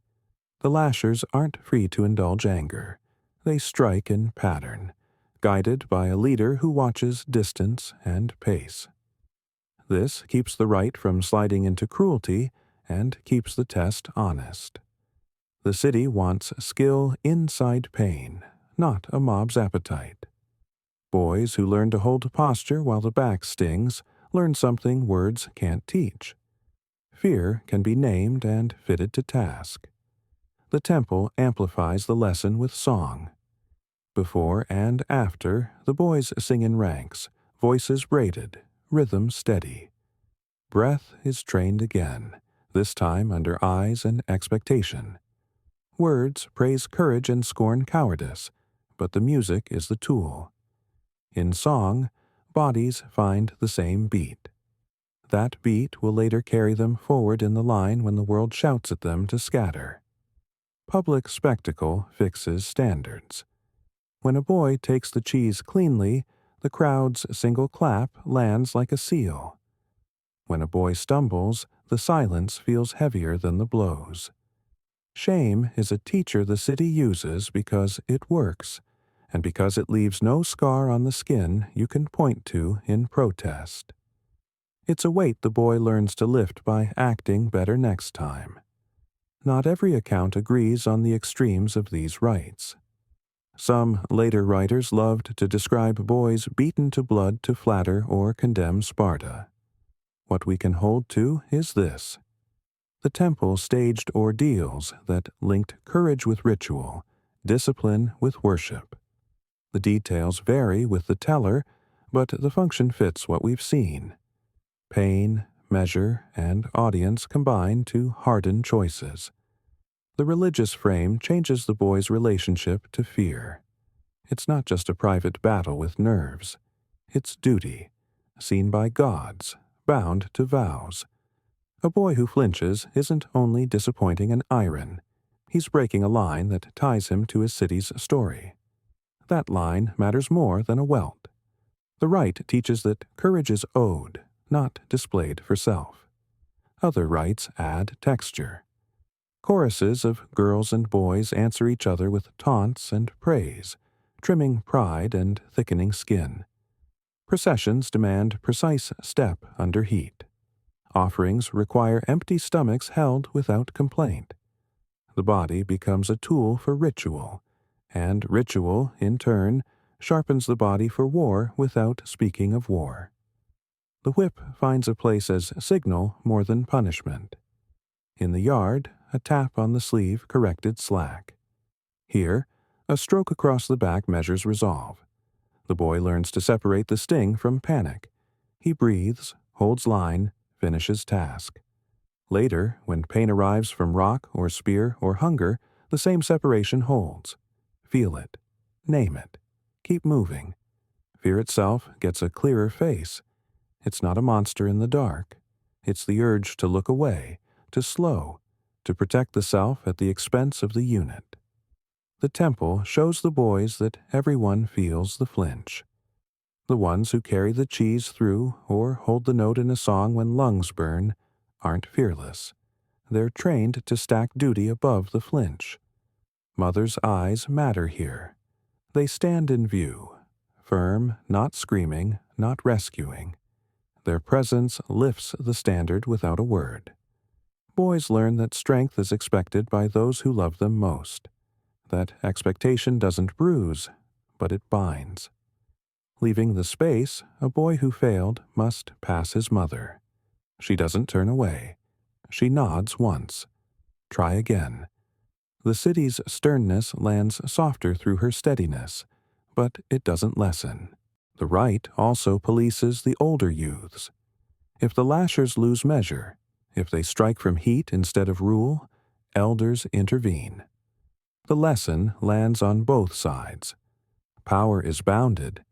The lashers aren't free to indulge anger. They strike in pattern, guided by a leader who watches distance and pace. This keeps the right from sliding into cruelty and keeps the test honest. The city wants skill inside pain, not a mob's appetite. Boys who learn to hold posture while the back stings learn something words can't teach. Fear can be named and fitted to task. The temple amplifies the lesson with song. Before and after, the boys sing in ranks, voices braided, rhythm steady. Breath is trained again, this time under eyes and expectation. Words praise courage and scorn cowardice, but the music is the tool. In song, bodies find the same beat. That beat will later carry them forward in the line when the world shouts at them to scatter. Public spectacle fixes standards. When a boy takes the cheese cleanly, the crowd's single clap lands like a seal. When a boy stumbles, the silence feels heavier than the blows. Shame is a teacher the city uses because it works, and because it leaves no scar on the skin you can point to in protest. It's a weight the boy learns to lift by acting better next time. Not every account agrees on the extremes of these rites. Some later writers loved to describe boys beaten to blood to flatter or condemn Sparta. What we can hold to is this. The temple staged ordeals that linked courage with ritual, discipline with worship. The details vary with the teller, but the function fits what we've seen. Pain, measure, and audience combine to harden choices. The religious frame changes the boy's relationship to fear. It's not just a private battle with nerves. It's duty, seen by gods, bound to vows. A boy who flinches isn't only disappointing an iron. He's breaking a line that ties him to his city's story. That line matters more than a welt. The rite teaches that courage is owed, not displayed for self. Other rites add texture. Choruses of girls and boys answer each other with taunts and praise, trimming pride and thickening skin. Processions demand precise step under heat. Offerings require empty stomachs held without complaint. The body becomes a tool for ritual, and ritual, in turn, sharpens the body for war without speaking of war. The whip finds a place as signal more than punishment. In the yard, a tap on the sleeve corrected slack. Here, a stroke across the back measures resolve. The boy learns to separate the sting from panic. He breathes, holds line, finishes task. Later, when pain arrives from rock or spear or hunger, the same separation holds. Feel it. Name it. Keep moving. Fear itself gets a clearer face. It's not a monster in the dark. It's the urge to look away, to slow, to protect the self at the expense of the unit. The temple shows the boys that everyone feels the flinch. The ones who carry the cheese through or hold the note in a song when lungs burn aren't fearless. They're trained to stack duty above the flinch. Mother's eyes matter here. They stand in view, firm, not screaming, not rescuing. Their presence lifts the standard without a word. Boys learn that strength is expected by those who love them most. That expectation doesn't bruise, but it binds. Leaving the space, a boy who failed must pass his mother. She doesn't turn away. She nods once. Try again. The city's sternness lands softer through her steadiness, but it doesn't lessen. The rite also polices the older youths. If the lashers lose measure, if they strike from heat instead of rule, elders intervene. The lesson lands on both sides. Power is bounded,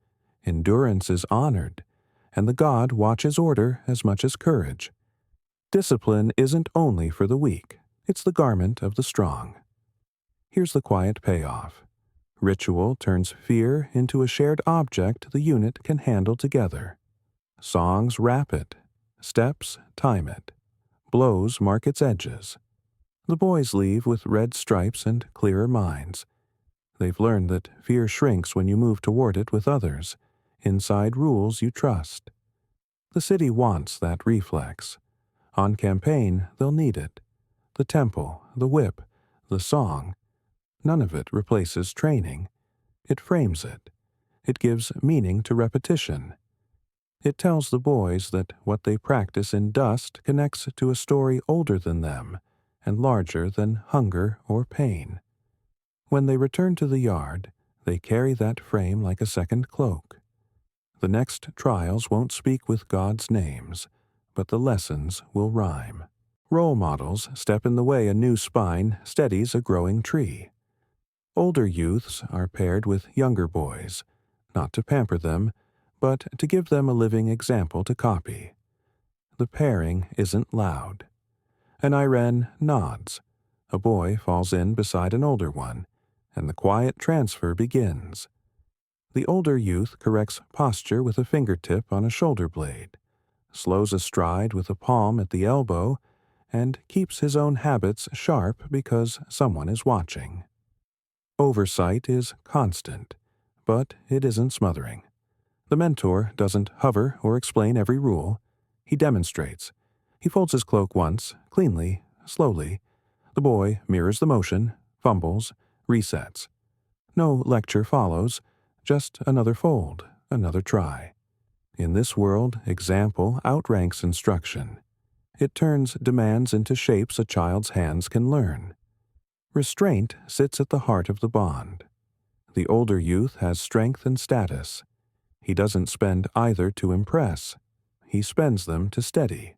endurance is honored, and the god watches order as much as courage. Discipline isn't only for the weak, it's the garment of the strong. Here's the quiet payoff. Ritual turns fear into a shared object the unit can handle together. Songs wrap it, steps time it, blows mark its edges. The boys leave with red stripes and clearer minds. They've learned that fear shrinks when you move toward it with others, inside rules you trust. The city wants that reflex. On campaign, they'll need it. The temple, the whip, the song. None of it replaces training. It frames it. It gives meaning to repetition. It tells the boys that what they practice in dust connects to a story older than them and larger than hunger or pain. When they return to the yard, they carry that frame like a second cloak. The next trials won't speak with God's names, but the lessons will rhyme. Role models step in the way a new spine steadies a growing tree. Older youths are paired with younger boys, not to pamper them, but to give them a living example to copy. The pairing isn't loud. An Iren nods. A boy falls in beside an older one, and the quiet transfer begins. The older youth corrects posture with a fingertip on a shoulder blade. slows a stride with a palm at the elbow, and keeps his own habits sharp because someone is watching. Oversight is constant, but it isn't smothering. The mentor doesn't hover or explain every rule. He demonstrates. He folds his cloak once, cleanly, slowly. The boy mirrors the motion, fumbles, resets. No lecture follows, just another fold, another try. In this world, example outranks instruction. It turns demands into shapes a child's hands can learn. Restraint sits at the heart of the bond. The older youth has strength and status. He doesn't spend either to impress. He spends them to steady.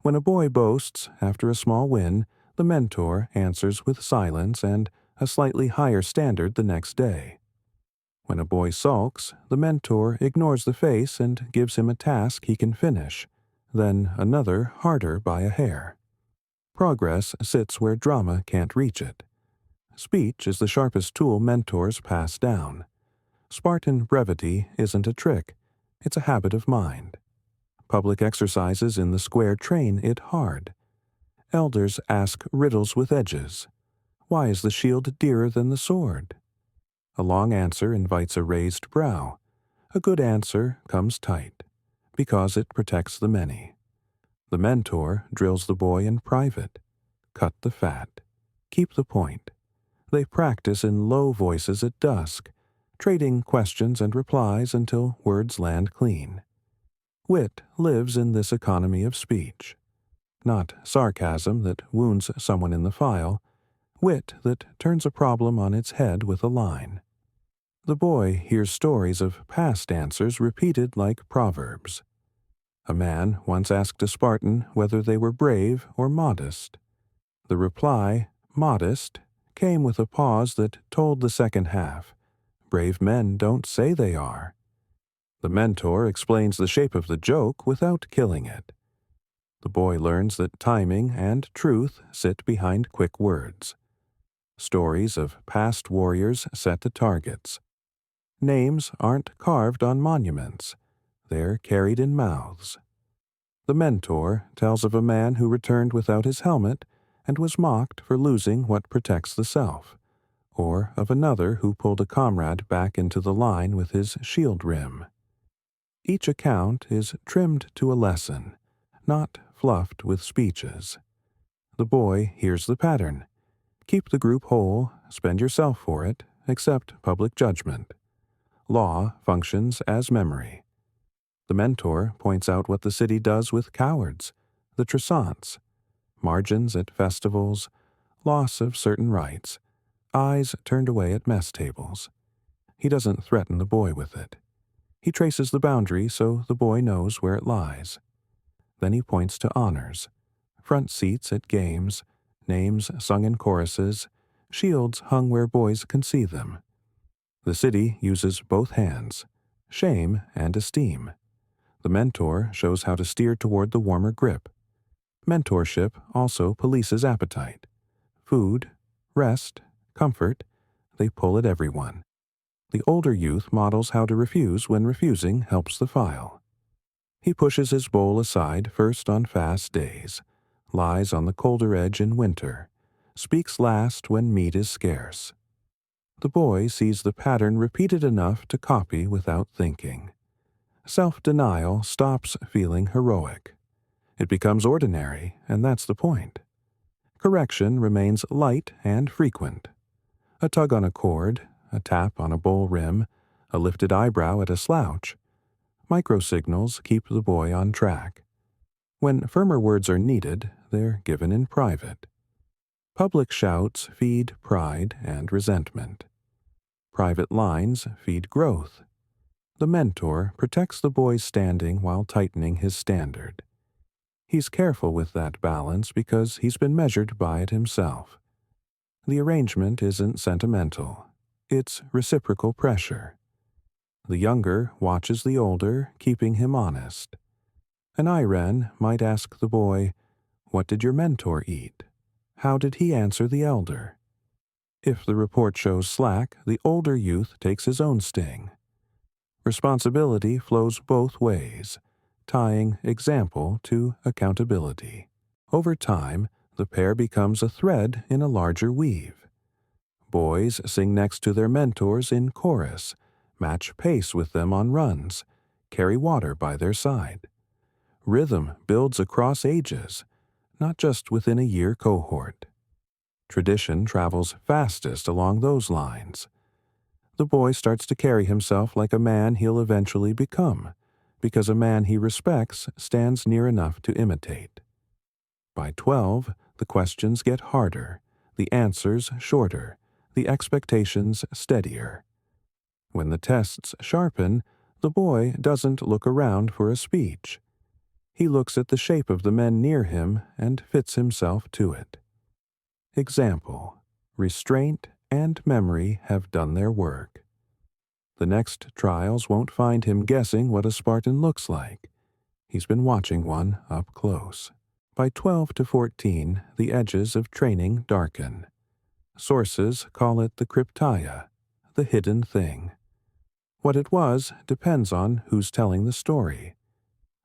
When a boy boasts after a small win, the mentor answers with silence and a slightly higher standard the next day. When a boy sulks, the mentor ignores the face and gives him a task he can finish, then another harder by a hair. Progress sits where drama can't reach it. Speech is the sharpest tool mentors pass down. Spartan brevity isn't a trick, it's a habit of mind. Public exercises in the square train it hard. Elders ask riddles with edges. Why is the shield dearer than the sword? A long answer invites a raised brow. A good answer comes tight, because it protects the many. The mentor drills the boy in private. Cut the fat. Keep the point. They practice in low voices at dusk, trading questions and replies until words land clean. Wit lives in this economy of speech. Not sarcasm that wounds someone in the file, wit that turns a problem on its head with a line. The boy hears stories of past answers repeated like proverbs. A man once asked a Spartan whether they were brave or modest. The reply, modest, came with a pause that told the second half. Brave men don't say they are. The mentor explains the shape of the joke without killing it. The boy learns that timing and truth sit behind quick words. Stories of past warriors set the targets. Names aren't carved on monuments. They're carried in mouths. The mentor tells of a man who returned without his helmet and was mocked for losing what protects the self, or of another who pulled a comrade back into the line with his shield rim. Each account is trimmed to a lesson, not fluffed with speeches. The boy hears the pattern. Keep the group whole, spend yourself for it, accept public judgment. Law functions as memory. The mentor points out what the city does with cowards, the tresants, margins at festivals, loss of certain rights, eyes turned away at mess tables. He doesn't threaten the boy with it. He traces the boundary so the boy knows where it lies. Then he points to honors, front seats at games, names sung in choruses, shields hung where boys can see them. The city uses both hands, shame and esteem. The mentor shows how to steer toward the warmer grip. Mentorship also polices appetite. Food, rest, comfort, they pull at everyone. The older youth models how to refuse when refusing helps the file. He pushes his bowl aside first on fast days, lies on the colder edge in winter, speaks last when meat is scarce. The boy sees the pattern repeated enough to copy without thinking. Self-denial stops feeling heroic. It becomes ordinary, and that's the point. Correction remains light and frequent. A tug on a cord, a tap on a bowl rim, a lifted eyebrow at a slouch. Microsignals keep the boy on track. When firmer words are needed, they're given in private. Public shouts feed pride and resentment. Private lines feed growth. The mentor protects the boy's standing while tightening his standard. He's careful with that balance because he's been measured by it himself. The arrangement isn't sentimental. It's reciprocal pressure. The younger watches the older, keeping him honest. An Iren might ask the boy, "What did your mentor eat? How did he answer the elder?" If the report shows slack, the older youth takes his own sting. Responsibility flows both ways. tying example to accountability. Over time, the pair becomes a thread in a larger weave. Boys sing next to their mentors in chorus, match pace with them on runs, carry water by their side. Rhythm builds across ages, not just within a year cohort. Tradition travels fastest along those lines. The boy starts to carry himself like a man he'll eventually become, because a man he respects stands near enough to imitate. By 12, the questions get harder, the answers shorter, the expectations steadier. When the tests sharpen, the boy doesn't look around for a speech. He looks at the shape of the men near him and fits himself to it. Example: restraint and memory have done their work. The next trials won't find him guessing what a Spartan looks like. He's been watching one up close. By 12 to 14, the edges of training darken. Sources call it the kryptaia, the hidden thing. What it was depends on who's telling the story.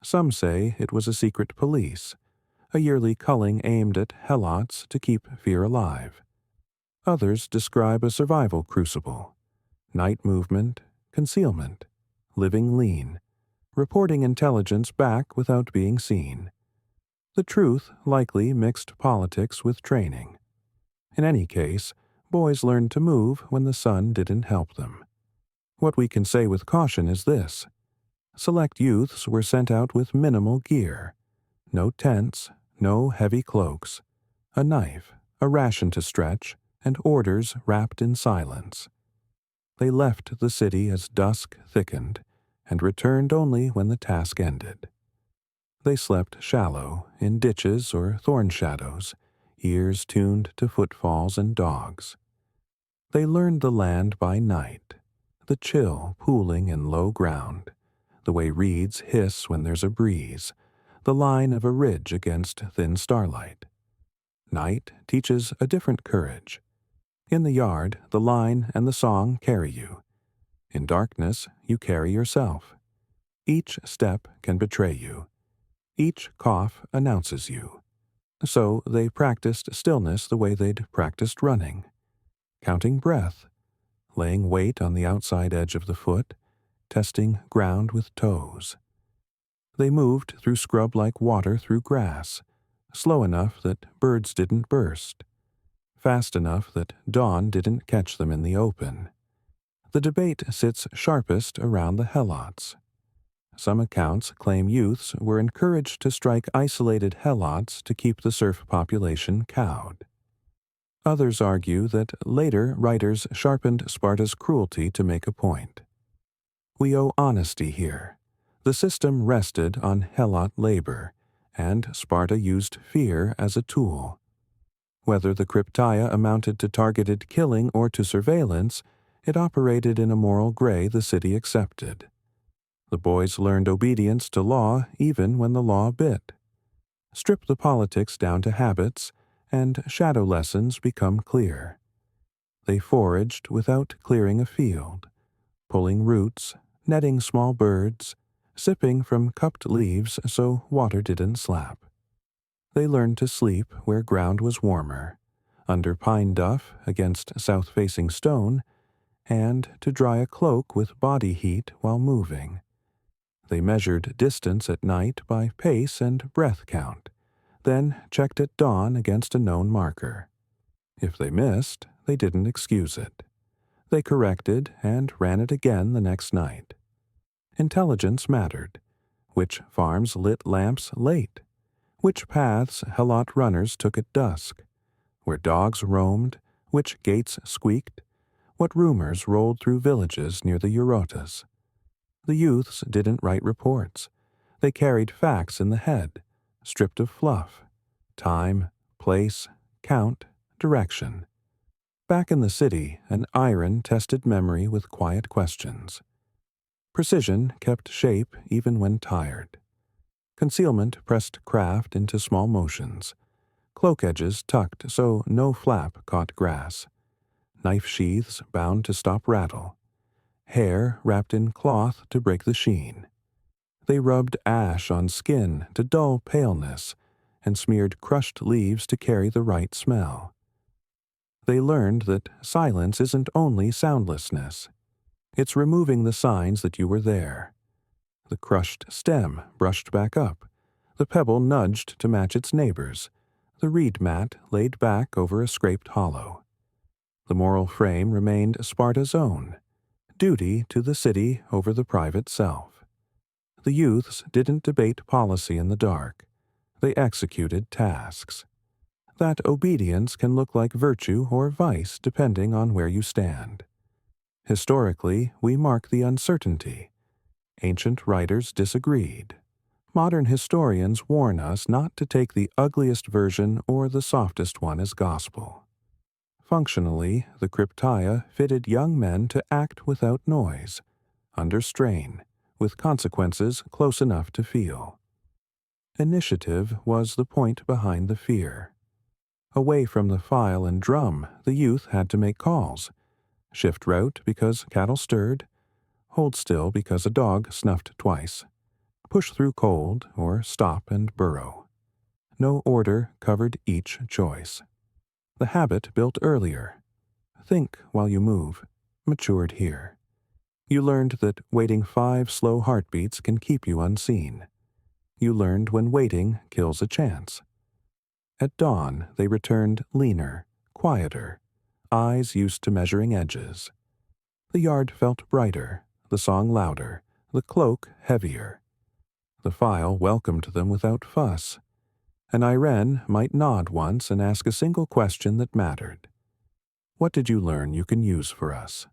Some say it was a secret police, a yearly culling aimed at helots to keep fear alive. Others describe a survival crucible: night movement, concealment, living lean, reporting intelligence back without being seen. The truth likely mixed politics with training. In any case, boys learned to move when the sun didn't help them. What we can say with caution is this: select youths were sent out with minimal gear. No tents, no heavy cloaks, a knife, a ration to stretch, and orders wrapped in silence. They left the city as dusk thickened, and returned only when the task ended. They slept shallow, in ditches or thorn shadows, ears tuned to footfalls and dogs. They learned the land by night, the chill pooling in low ground, the way reeds hiss when there's a breeze, the line of a ridge against thin starlight. Night teaches a different courage. In the yard, the line and the song carry you. In darkness, you carry yourself. Each step can betray you. Each cough announces you. So they practiced stillness the way they'd practiced running, counting breath, laying weight on the outside edge of the foot, testing ground with toes. They moved through scrub like water through grass, slow enough that birds didn't burst, fast enough that dawn didn't catch them in the open. The debate sits sharpest around the helots. Some accounts claim youths were encouraged to strike isolated helots to keep the serf population cowed. Others argue that later writers sharpened Sparta's cruelty to make a point. We owe honesty here. The system rested on helot labor, and Sparta used fear as a tool. Whether the kryptaia amounted to targeted killing or to surveillance, it operated in a moral gray the city accepted. The boys learned obedience to law even when the law bit. Strip the politics down to habits, and shadow lessons become clear. They foraged without clearing a field, pulling roots, netting small birds, sipping from cupped leaves so water didn't slap. They learned to sleep where ground was warmer, under pine duff against south-facing stone, and to dry a cloak with body heat while moving. They measured distance at night by pace and breath count, then checked at dawn against a known marker. If they missed, they didn't excuse it. They corrected and ran it again the next night. Intelligence mattered. Which farms lit lamps late? Which paths helot runners took at dusk? Where dogs roamed? Which gates squeaked? What rumors rolled through villages near the Eurotas? The youths didn't write reports. They carried facts in the head, stripped of fluff: time, place, count, direction. Back in the city, an iron tested memory with quiet questions. Precision kept shape even when tired. Concealment pressed craft into small motions. Cloak edges tucked so no flap caught grass. Knife sheaths bound to stop rattle. Hair wrapped in cloth to break the sheen. They rubbed ash on skin to dull paleness and smeared crushed leaves to carry the right smell. They learned that silence isn't only soundlessness. It's removing the signs that you were there. The crushed stem brushed back up, the pebble nudged to match its neighbors, the reed mat laid back over a scraped hollow. The moral frame remained Sparta's own, duty to the city over the private self. The youths didn't debate policy in the dark. They executed tasks. That obedience can look like virtue or vice depending on where you stand. Historically, we mark the uncertainty. Ancient writers disagreed. Modern historians warn us not to take the ugliest version or the softest one as gospel. Functionally, the Cryptaia fitted young men to act without noise, under strain, with consequences close enough to feel. Initiative was the point behind the fear. Away from the file and drum, the youth had to make calls. Shift route because cattle stirred, hold still because a dog snuffed twice, push through cold or stop and burrow. No order covered each choice. The habit built earlier. Think while you move, matured here. You learned that waiting 5 slow heartbeats can keep you unseen. You learned when waiting kills a chance. At dawn, they returned leaner, quieter, eyes used to measuring edges. The yard felt brighter, the song louder, the cloak heavier. The file welcomed them without fuss. An Iren might nod once and ask a single question that mattered. What did you learn you can use for us?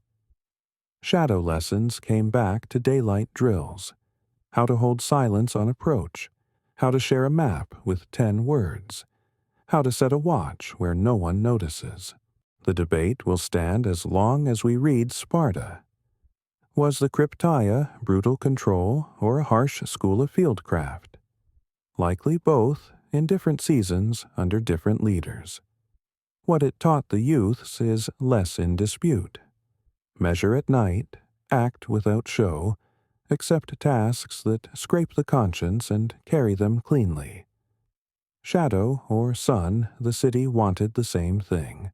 Shadow lessons came back to daylight drills. How to hold silence on approach. How to share a map with 10 words. How to set a watch where no one notices. The debate will stand as long as we read Sparta. Was the Cryptaia brutal control or a harsh school of fieldcraft? Likely both, in different seasons under different leaders. What it taught the youths is less in dispute. Measure at night, act without show, accept tasks that scrape the conscience and carry them cleanly. Shadow or sun, the city wanted the same thing.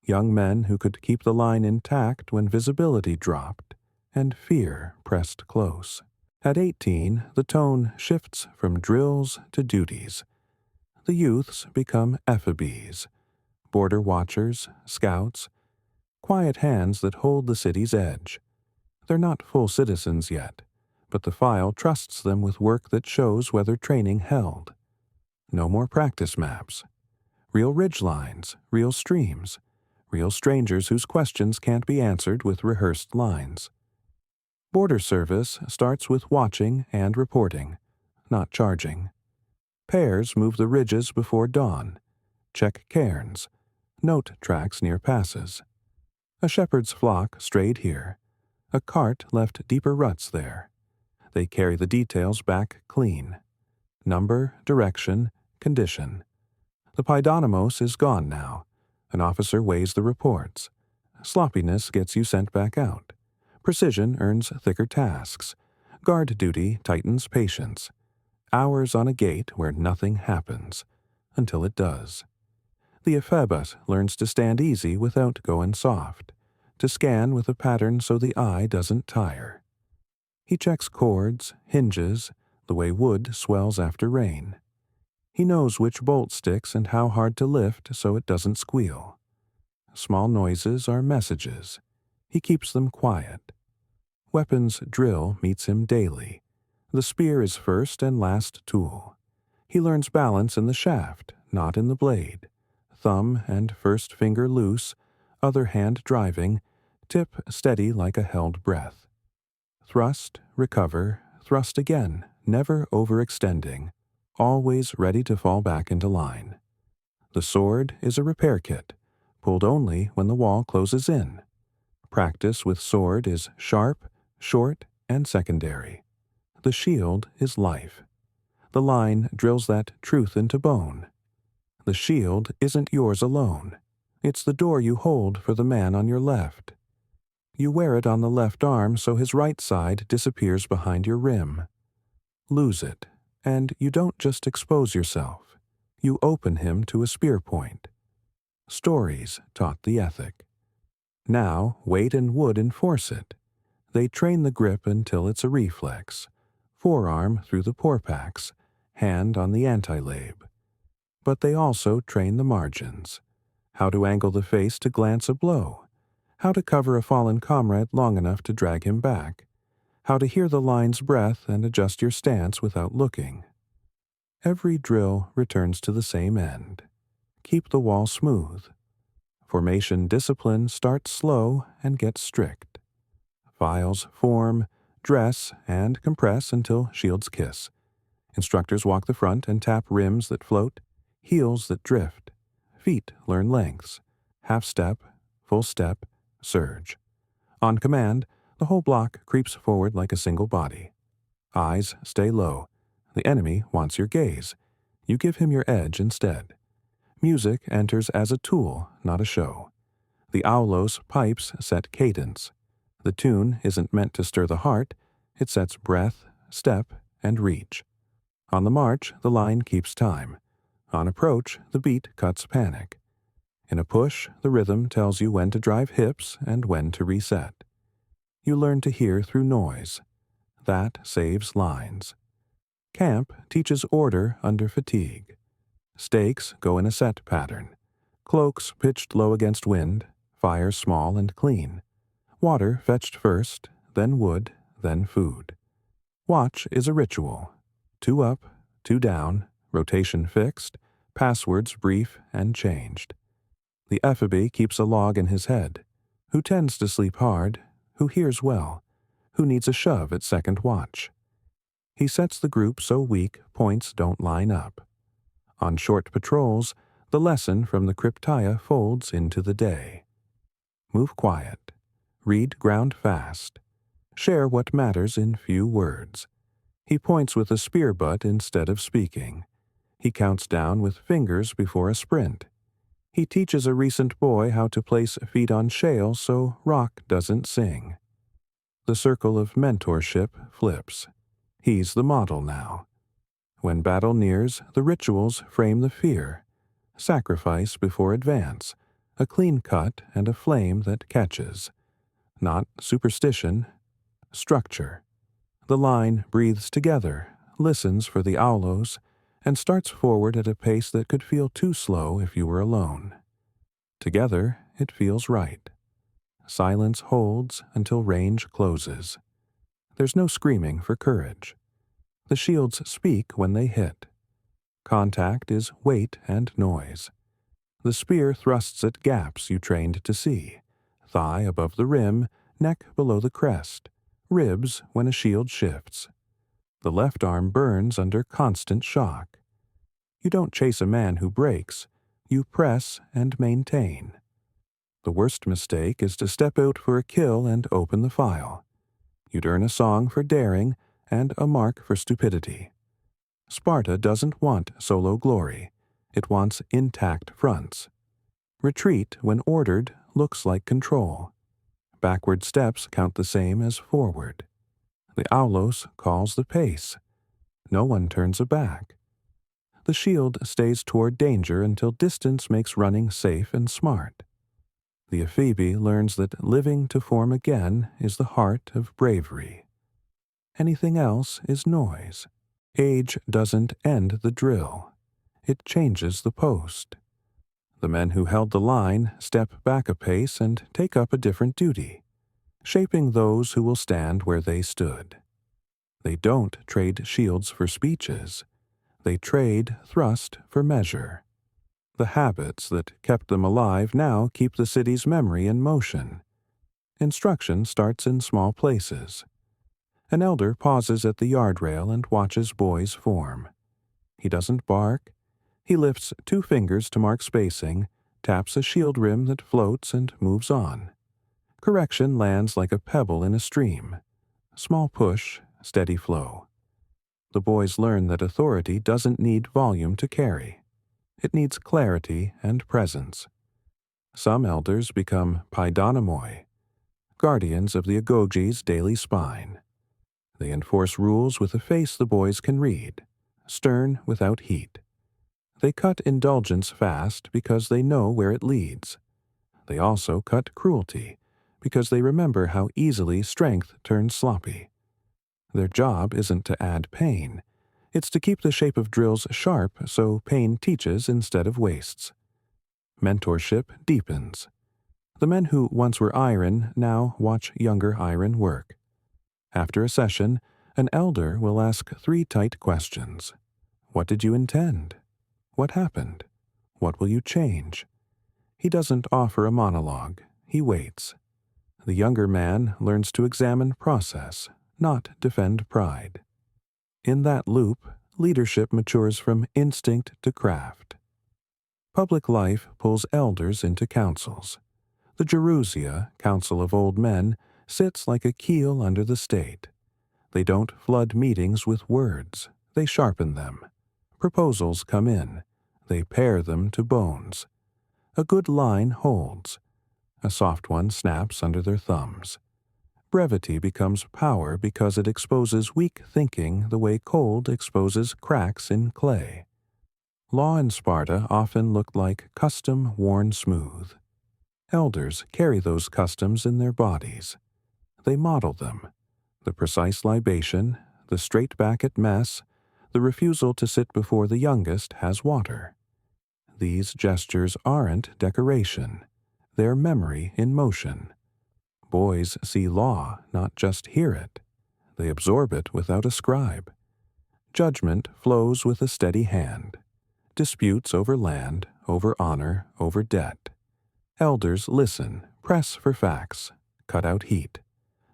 Young men who could keep the line intact when visibility dropped, and fear pressed close. At 18, the tone shifts from drills to duties. The youths become ephebes, border watchers, scouts, quiet hands that hold the city's edge. They're not full citizens yet, but the file trusts them with work that shows whether training held. No more practice maps. Real ridgelines, real streams, real strangers whose questions can't be answered with rehearsed lines. Border service starts with watching and reporting, not charging. Pairs move the ridges before dawn, check cairns, note tracks near passes. A shepherd's flock strayed here. A cart left deeper ruts there. They carry the details back clean. Number, direction, condition. The paidonymos is gone now. An officer weighs the reports. Sloppiness gets you sent back out. Precision earns thicker tasks. Guard duty tightens patience. Hours on a gate where nothing happens, until it does. The ephebus learns to stand easy without going soft, to scan with a pattern so the eye doesn't tire. He checks cords, hinges, the way wood swells after rain. He knows which bolt sticks and how hard to lift so it doesn't squeal. Small noises are messages. He keeps them quiet. Weapons drill meets him daily. The spear is first and last tool. He learns balance in the shaft, not in the blade. Thumb and first finger loose, other hand driving, tip steady like a held breath. Thrust, recover, thrust again, never overextending, always ready to fall back into line. The sword is a repair kit, pulled only when the wall closes in. Practice with sword is sharp, short, and secondary. The shield is life. The line drills that truth into bone. The shield isn't yours alone. It's the door you hold for the man on your left. You wear it on the left arm so his right side disappears behind your rim. Lose it, and you don't just expose yourself. You open him to a spear point. Stories taught the ethic. Now, weight and wood enforce it. They train the grip until it's a reflex. Forearm through the porpax, hand on the antilabe. But they also train the margins. How to angle the face to glance a blow. How to cover a fallen comrade long enough to drag him back. How to hear the line's breath and adjust your stance without looking. Every drill returns to the same end. Keep the wall smooth. Formation discipline starts slow and gets strict. Files form, dress, and compress until shields kiss. Instructors walk the front and tap rims that float, heels that drift. Feet learn lengths. Half step, full step, surge. On command, the whole block creeps forward like a single body. Eyes stay low. The enemy wants your gaze. You give him your edge instead. Music enters as a tool, not a show. The aulos pipes set cadence. The tune isn't meant to stir the heart, it sets breath, step, and reach. On the march, the line keeps time. On approach, the beat cuts panic. In a push, the rhythm tells you when to drive hips and when to reset. You learn to hear through noise. That saves lines. Camp teaches order under fatigue. Stakes go in a set pattern. Cloaks pitched low against wind, fires small and clean. Water fetched first, then wood, then food. Watch is a ritual. 2 up, 2 down, rotation fixed, passwords brief and changed. The ephebe keeps a log in his head. Who tends to sleep hard, who hears well, who needs a shove at second watch. He sets the group so weak points don't line up. On short patrols, the lesson from the cryptia folds into the day. Move quiet. Read ground fast. Share what matters in few words. He points with a spear butt instead of speaking. He counts down with fingers before a sprint. He teaches a recent boy how to place feet on shale so rock doesn't sing. The circle of mentorship flips. He's the model now. When battle nears, the rituals frame the fear. Sacrifice before advance, a clean cut and a flame that catches. Not superstition, structure. The line breathes together, listens for the aulos, and starts forward at a pace that could feel too slow if you were alone. Together, it feels right. Silence holds until range closes. There's no screaming for courage. The shields speak when they hit. Contact is weight and noise. The spear thrusts at gaps you trained to see. Thigh above the rim, neck below the crest, ribs when a shield shifts. The left arm burns under constant shock. You don't chase a man who breaks, you press and maintain. The worst mistake is to step out for a kill and open the file. You'd earn a song for daring and a mark for stupidity. Sparta doesn't want solo glory. It wants intact fronts. Retreat, when ordered, looks like control. Backward steps count the same as forward. The aulos calls the pace. No one turns a back. The shield stays toward danger until distance makes running safe and smart. The ephebe learns that living to form again is the heart of bravery. Anything else is noise. Age doesn't end the drill. It changes the post. The men who held the line step back a pace and take up a different duty, shaping those who will stand where they stood. They don't trade shields for speeches. They trade thrust for measure. The habits that kept them alive now keep the city's memory in motion. Instruction starts in small places. An elder pauses at the yard rail and watches boys form. He doesn't bark. He lifts 2 fingers to mark spacing, taps a shield rim that floats and moves on. Correction lands like a pebble in a stream. Small push, steady flow. The boys learn that authority doesn't need volume to carry. It needs clarity and presence. Some elders become paidonamoi, guardians of the agoge's daily spine. They enforce rules with a face the boys can read, stern without heat. They cut indulgence fast because they know where it leads. They also cut cruelty because they remember how easily strength turns sloppy. Their job isn't to add pain. It's to keep the shape of drills sharp so pain teaches instead of wastes. Mentorship deepens. The men who once were iron now watch younger iron work. After a session, an elder will ask 3 tight questions. What did you intend? What happened? What will you change? He doesn't offer a monologue. He waits. The younger man learns to examine process, not defend pride. In that loop, leadership matures from instinct to craft. Public life pulls elders into councils. The Gerousia, Council of Old Men, sits like a keel under the state. They don't flood meetings with words. They sharpen them. Proposals come in. They pare them to bones. A good line holds. A soft one snaps under their thumbs. Brevity becomes power because it exposes weak thinking the way cold exposes cracks in clay. Law in Sparta often looked like custom worn smooth. Elders carry those customs in their bodies. They model them. The precise libation, the straight back at mess, the refusal to sit before the youngest has water. These gestures aren't decoration. They're memory in motion. Boys see law, not just hear it. They absorb it without a scribe. Judgment flows with a steady hand. Disputes over land, over honor, over debt. Elders listen, press for facts, cut out heat.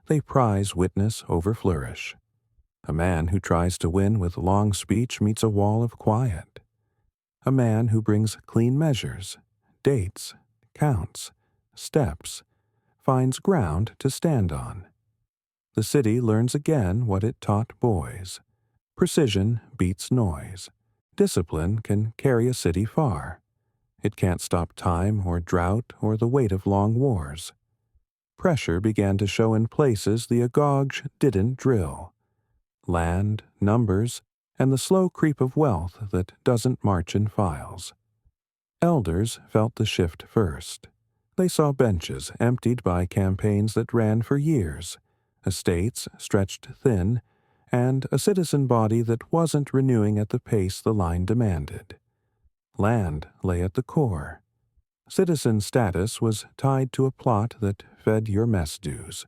They prize witness over flourish. A man who tries to win with long speech meets a wall of quiet. A man who brings clean measures, dates, counts, steps, finds ground to stand on. The city learns again what it taught boys. Precision beats noise. Discipline can carry a city far. It can't stop time or drought or the weight of long wars. Pressure began to show in places the Agog didn't drill. Land, numbers, and the slow creep of wealth that doesn't march in files. Elders felt the shift first. They saw benches emptied by campaigns that ran for years, estates stretched thin, and a citizen body that wasn't renewing at the pace the line demanded. Land lay at the core. Citizen status was tied to a plot that fed your mess dues.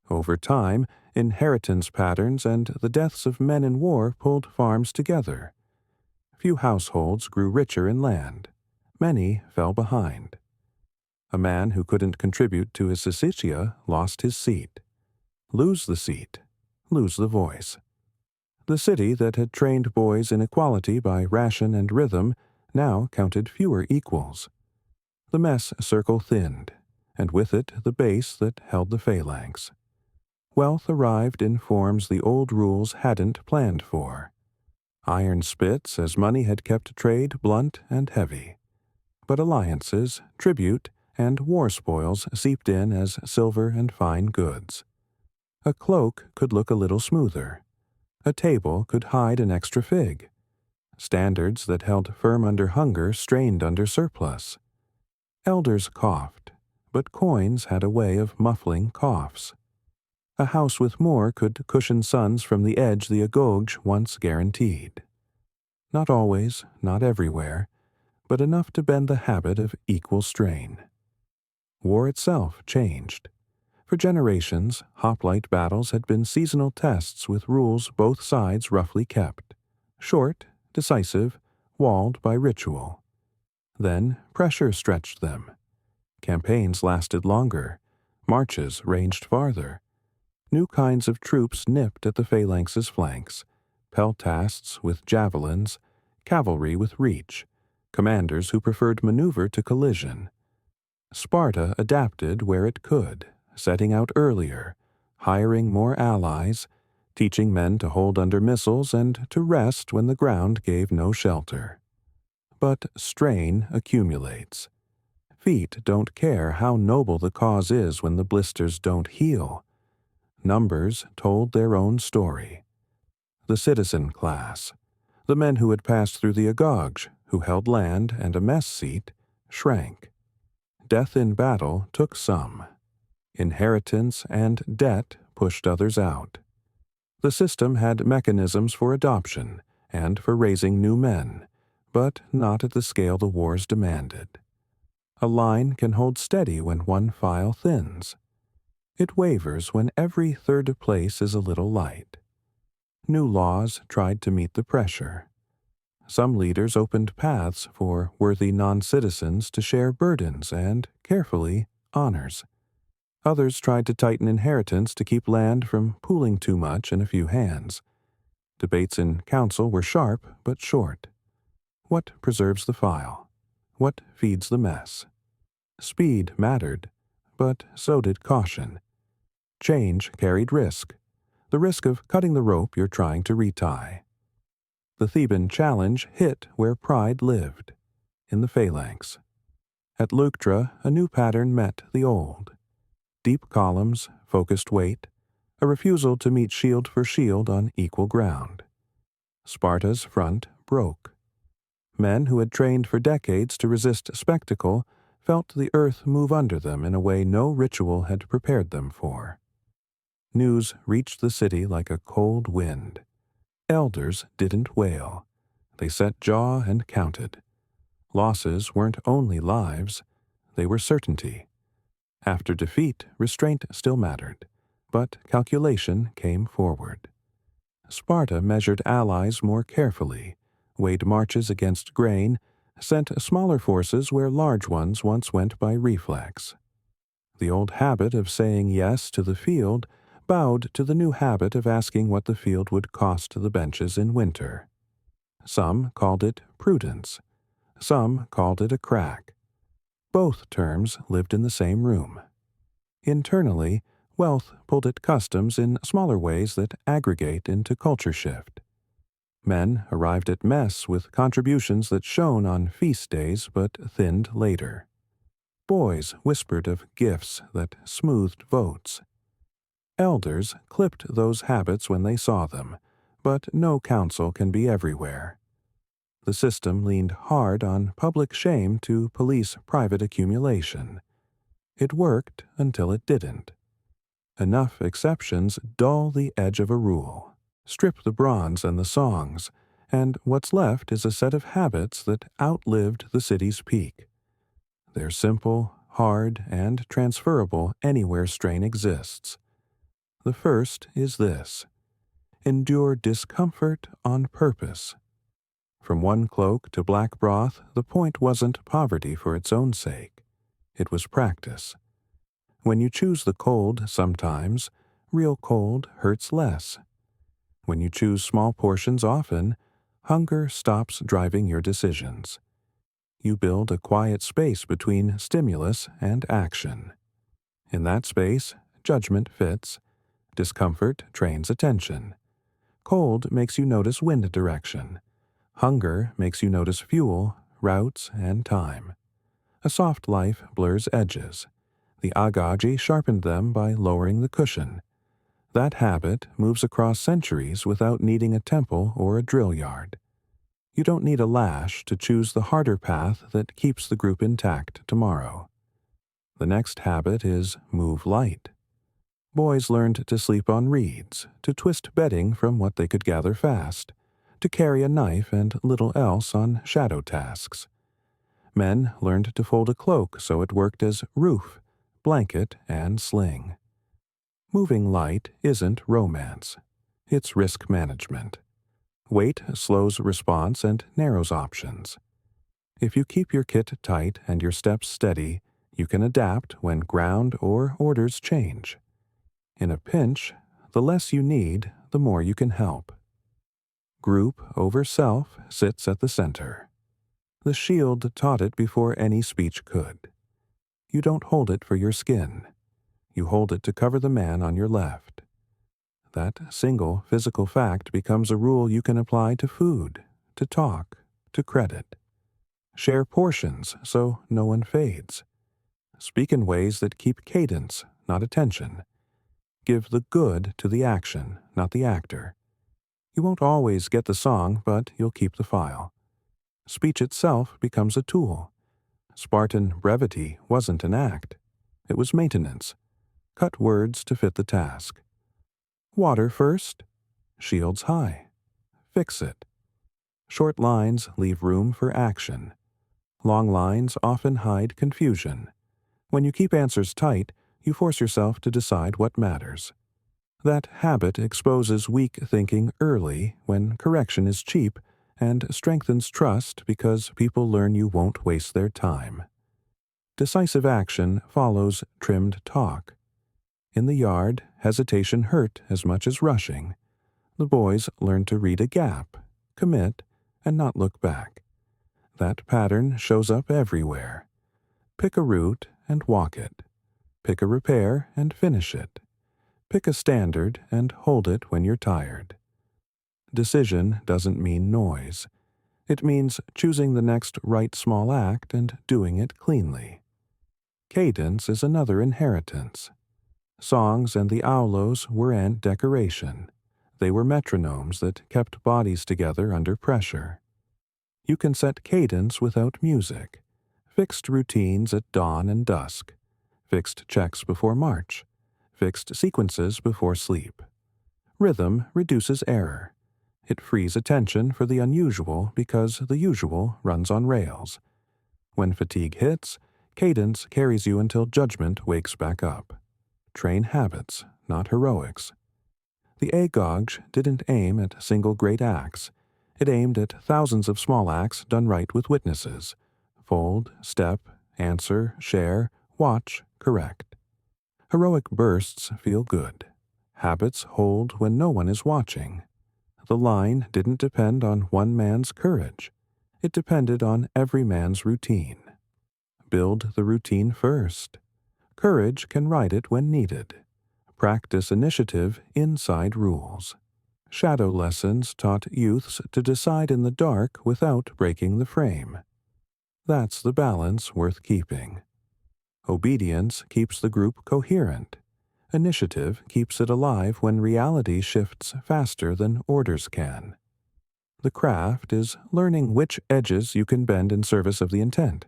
Over time, inheritance patterns and the deaths of men in war pulled farms together. Few households grew richer in land. Many fell behind. A man who couldn't contribute to his syssitia lost his seat. Lose the seat, lose the voice. The city that had trained boys in equality by ration and rhythm now counted fewer equals. The mess circle thinned, and with it the base that held the phalanx. Wealth arrived in forms the old rules hadn't planned for. Iron spits as money had kept trade blunt and heavy. But alliances, tribute, and war spoils seeped in as silver and fine goods. A cloak could look a little smoother. A table could hide an extra fig. Standards that held firm under hunger strained under surplus. Elders coughed, but coins had a way of muffling coughs. A house with more could cushion sons from the edge the Agog once guaranteed. Not always, not everywhere, but enough to bend the habit of equal strain. War itself changed. For generations, hoplite battles had been seasonal tests with rules both sides roughly kept. Short, decisive, walled by ritual. Then pressure stretched them. Campaigns lasted longer. Marches ranged farther. New kinds of troops nipped at the phalanx's flanks. Peltasts with javelins, cavalry with reach, commanders who preferred maneuver to collision. Sparta adapted where it could, setting out earlier, hiring more allies, teaching men to hold under missiles and to rest when the ground gave no shelter. But strain accumulates. Feet don't care how noble the cause is when the blisters don't heal. Numbers told their own story. The citizen class, the men who had passed through the Agog, who held land and a mess seat, shrank. Death in battle took some. Inheritance and debt pushed others out. The system had mechanisms for adoption and for raising new men, but not at the scale the wars demanded. A line can hold steady when one file thins. It wavers when every third place is a little light. New laws tried to meet the pressure. Some leaders opened paths for worthy non-citizens to share burdens and, carefully, honors. Others tried to tighten inheritance to keep land from pooling too much in a few hands. Debates in council were sharp but short. What preserves the file? What feeds the mess? Speed mattered, but so did caution. Change carried risk, the risk of cutting the rope you're trying to retie. The Theban challenge hit where pride lived, in the phalanx. At Leuctra, a new pattern met the old. Deep columns, focused weight, a refusal to meet shield for shield on equal ground. Sparta's front broke. Men who had trained for decades to resist spectacle felt the earth move under them in a way no ritual had prepared them for. News reached the city like a cold wind. Elders didn't wail. They set jaw and counted. Losses weren't only lives, they were certainty. After defeat, restraint still mattered, but calculation came forward. Sparta measured allies more carefully, weighed marches against grain, sent smaller forces where large ones once went by reflex. The old habit of saying yes to the field bowed to the new habit of asking what the field would cost the benches in winter. Some called it prudence. Some called it a crack. Both terms lived in the same room. Internally, wealth pulled at customs in smaller ways that aggregate into culture shift. Men arrived at mess with contributions that shone on feast days but thinned later. Boys whispered of gifts that smoothed votes. Elders clipped those habits when they saw them, but no council can be everywhere. The system leaned hard on public shame to police private accumulation. It worked until it didn't. Enough exceptions dull the edge of a rule, strip the bronze and the songs, and what's left is a set of habits that outlived the city's peak. They're simple, hard, and transferable anywhere strain exists. The first is this: endure discomfort on purpose. From one cloak to black broth, the point wasn't poverty for its own sake. It was practice. When you choose the cold sometimes, real cold hurts less. When you choose small portions often, hunger stops driving your decisions. You build a quiet space between stimulus and action. In that space, judgment fits. Discomfort trains attention. Cold makes you notice wind direction. Hunger makes you notice fuel, routes, and time. A soft life blurs edges. The Agagi sharpened them by lowering the cushion. That habit moves across centuries without needing a temple or a drill yard. You don't need a lash to choose the harder path that keeps the group intact tomorrow. The next habit is move light. Boys learned to sleep on reeds, to twist bedding from what they could gather fast, to carry a knife and little else on shadow tasks. Men learned to fold a cloak so it worked as roof, blanket, and sling. Moving light isn't romance. It's risk management. Weight slows response and narrows options. If you keep your kit tight and your steps steady, you can adapt when ground or orders change. In a pinch, the less you need, the more you can help. Group over self sits at the center. The shield taught it before any speech could. You don't hold it for your skin. You hold it to cover the man on your left. That single physical fact becomes a rule you can apply to food, to talk, to credit. Share portions so no one fades. Speak in ways that keep cadence, not attention. Give the good to the action, not the actor. You won't always get the song, but you'll keep the file. Speech itself becomes a tool. Spartan brevity wasn't an act. It was maintenance. Cut words to fit the task. Water first. Shields high. Fix it. Short lines leave room for action. Long lines often hide confusion. When you keep answers tight, you force yourself to decide what matters. That habit exposes weak thinking early when correction is cheap and strengthens trust because people learn you won't waste their time. Decisive action follows trimmed talk. In the yard, hesitation hurt as much as rushing. The boys learn to read a gap, commit, and not look back. That pattern shows up everywhere. Pick a route and walk it. Pick a repair and finish it. Pick a standard and hold it when you're tired. Decision doesn't mean noise. It means choosing the next right small act and doing it cleanly. Cadence is another inheritance. Songs and the aulos weren't decoration. They were metronomes that kept bodies together under pressure. You can set cadence without music. Fixed routines at dawn and dusk. Fixed checks before march. Fixed sequences before sleep. Rhythm reduces error. It frees attention for the unusual because the usual runs on rails. When fatigue hits, cadence carries you until judgment wakes back up. Train habits, not heroics. The Agog didn't aim at single great acts. It aimed at thousands of small acts done right with witnesses. Fold, step, answer, share, watch, correct. Heroic bursts feel good. Habits hold when no one is watching. The line didn't depend on one man's courage. It depended on every man's routine. Build the routine first. Courage can ride it when needed. Practice initiative inside rules. Shadow lessons taught youths to decide in the dark without breaking the frame. That's the balance worth keeping. Obedience keeps the group coherent. Initiative keeps it alive when reality shifts faster than orders can. The craft is learning which edges you can bend in service of the intent.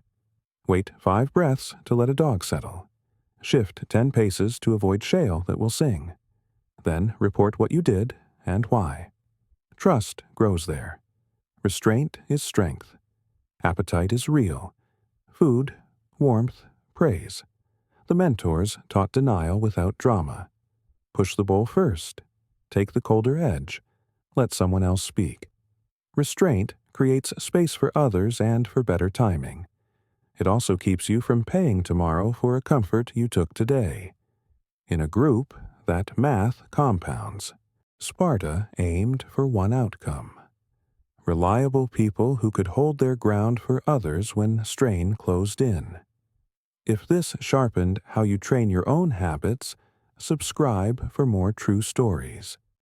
Wait 5 breaths to let a dog settle. Shift 10 paces to avoid shale that will sing. Then report what you did and why. Trust grows there. Restraint is strength. Appetite is real. Food, warmth, praise. The mentors taught denial without drama. Push the bowl first. Take the colder edge. Let someone else speak. Restraint creates space for others and for better timing. It also keeps you from paying tomorrow for a comfort you took today. In a group, that math compounds. Sparta aimed for one outcome. Reliable people who could hold their ground for others when strain closed in. If this sharpened how you train your own habits, subscribe for more true stories.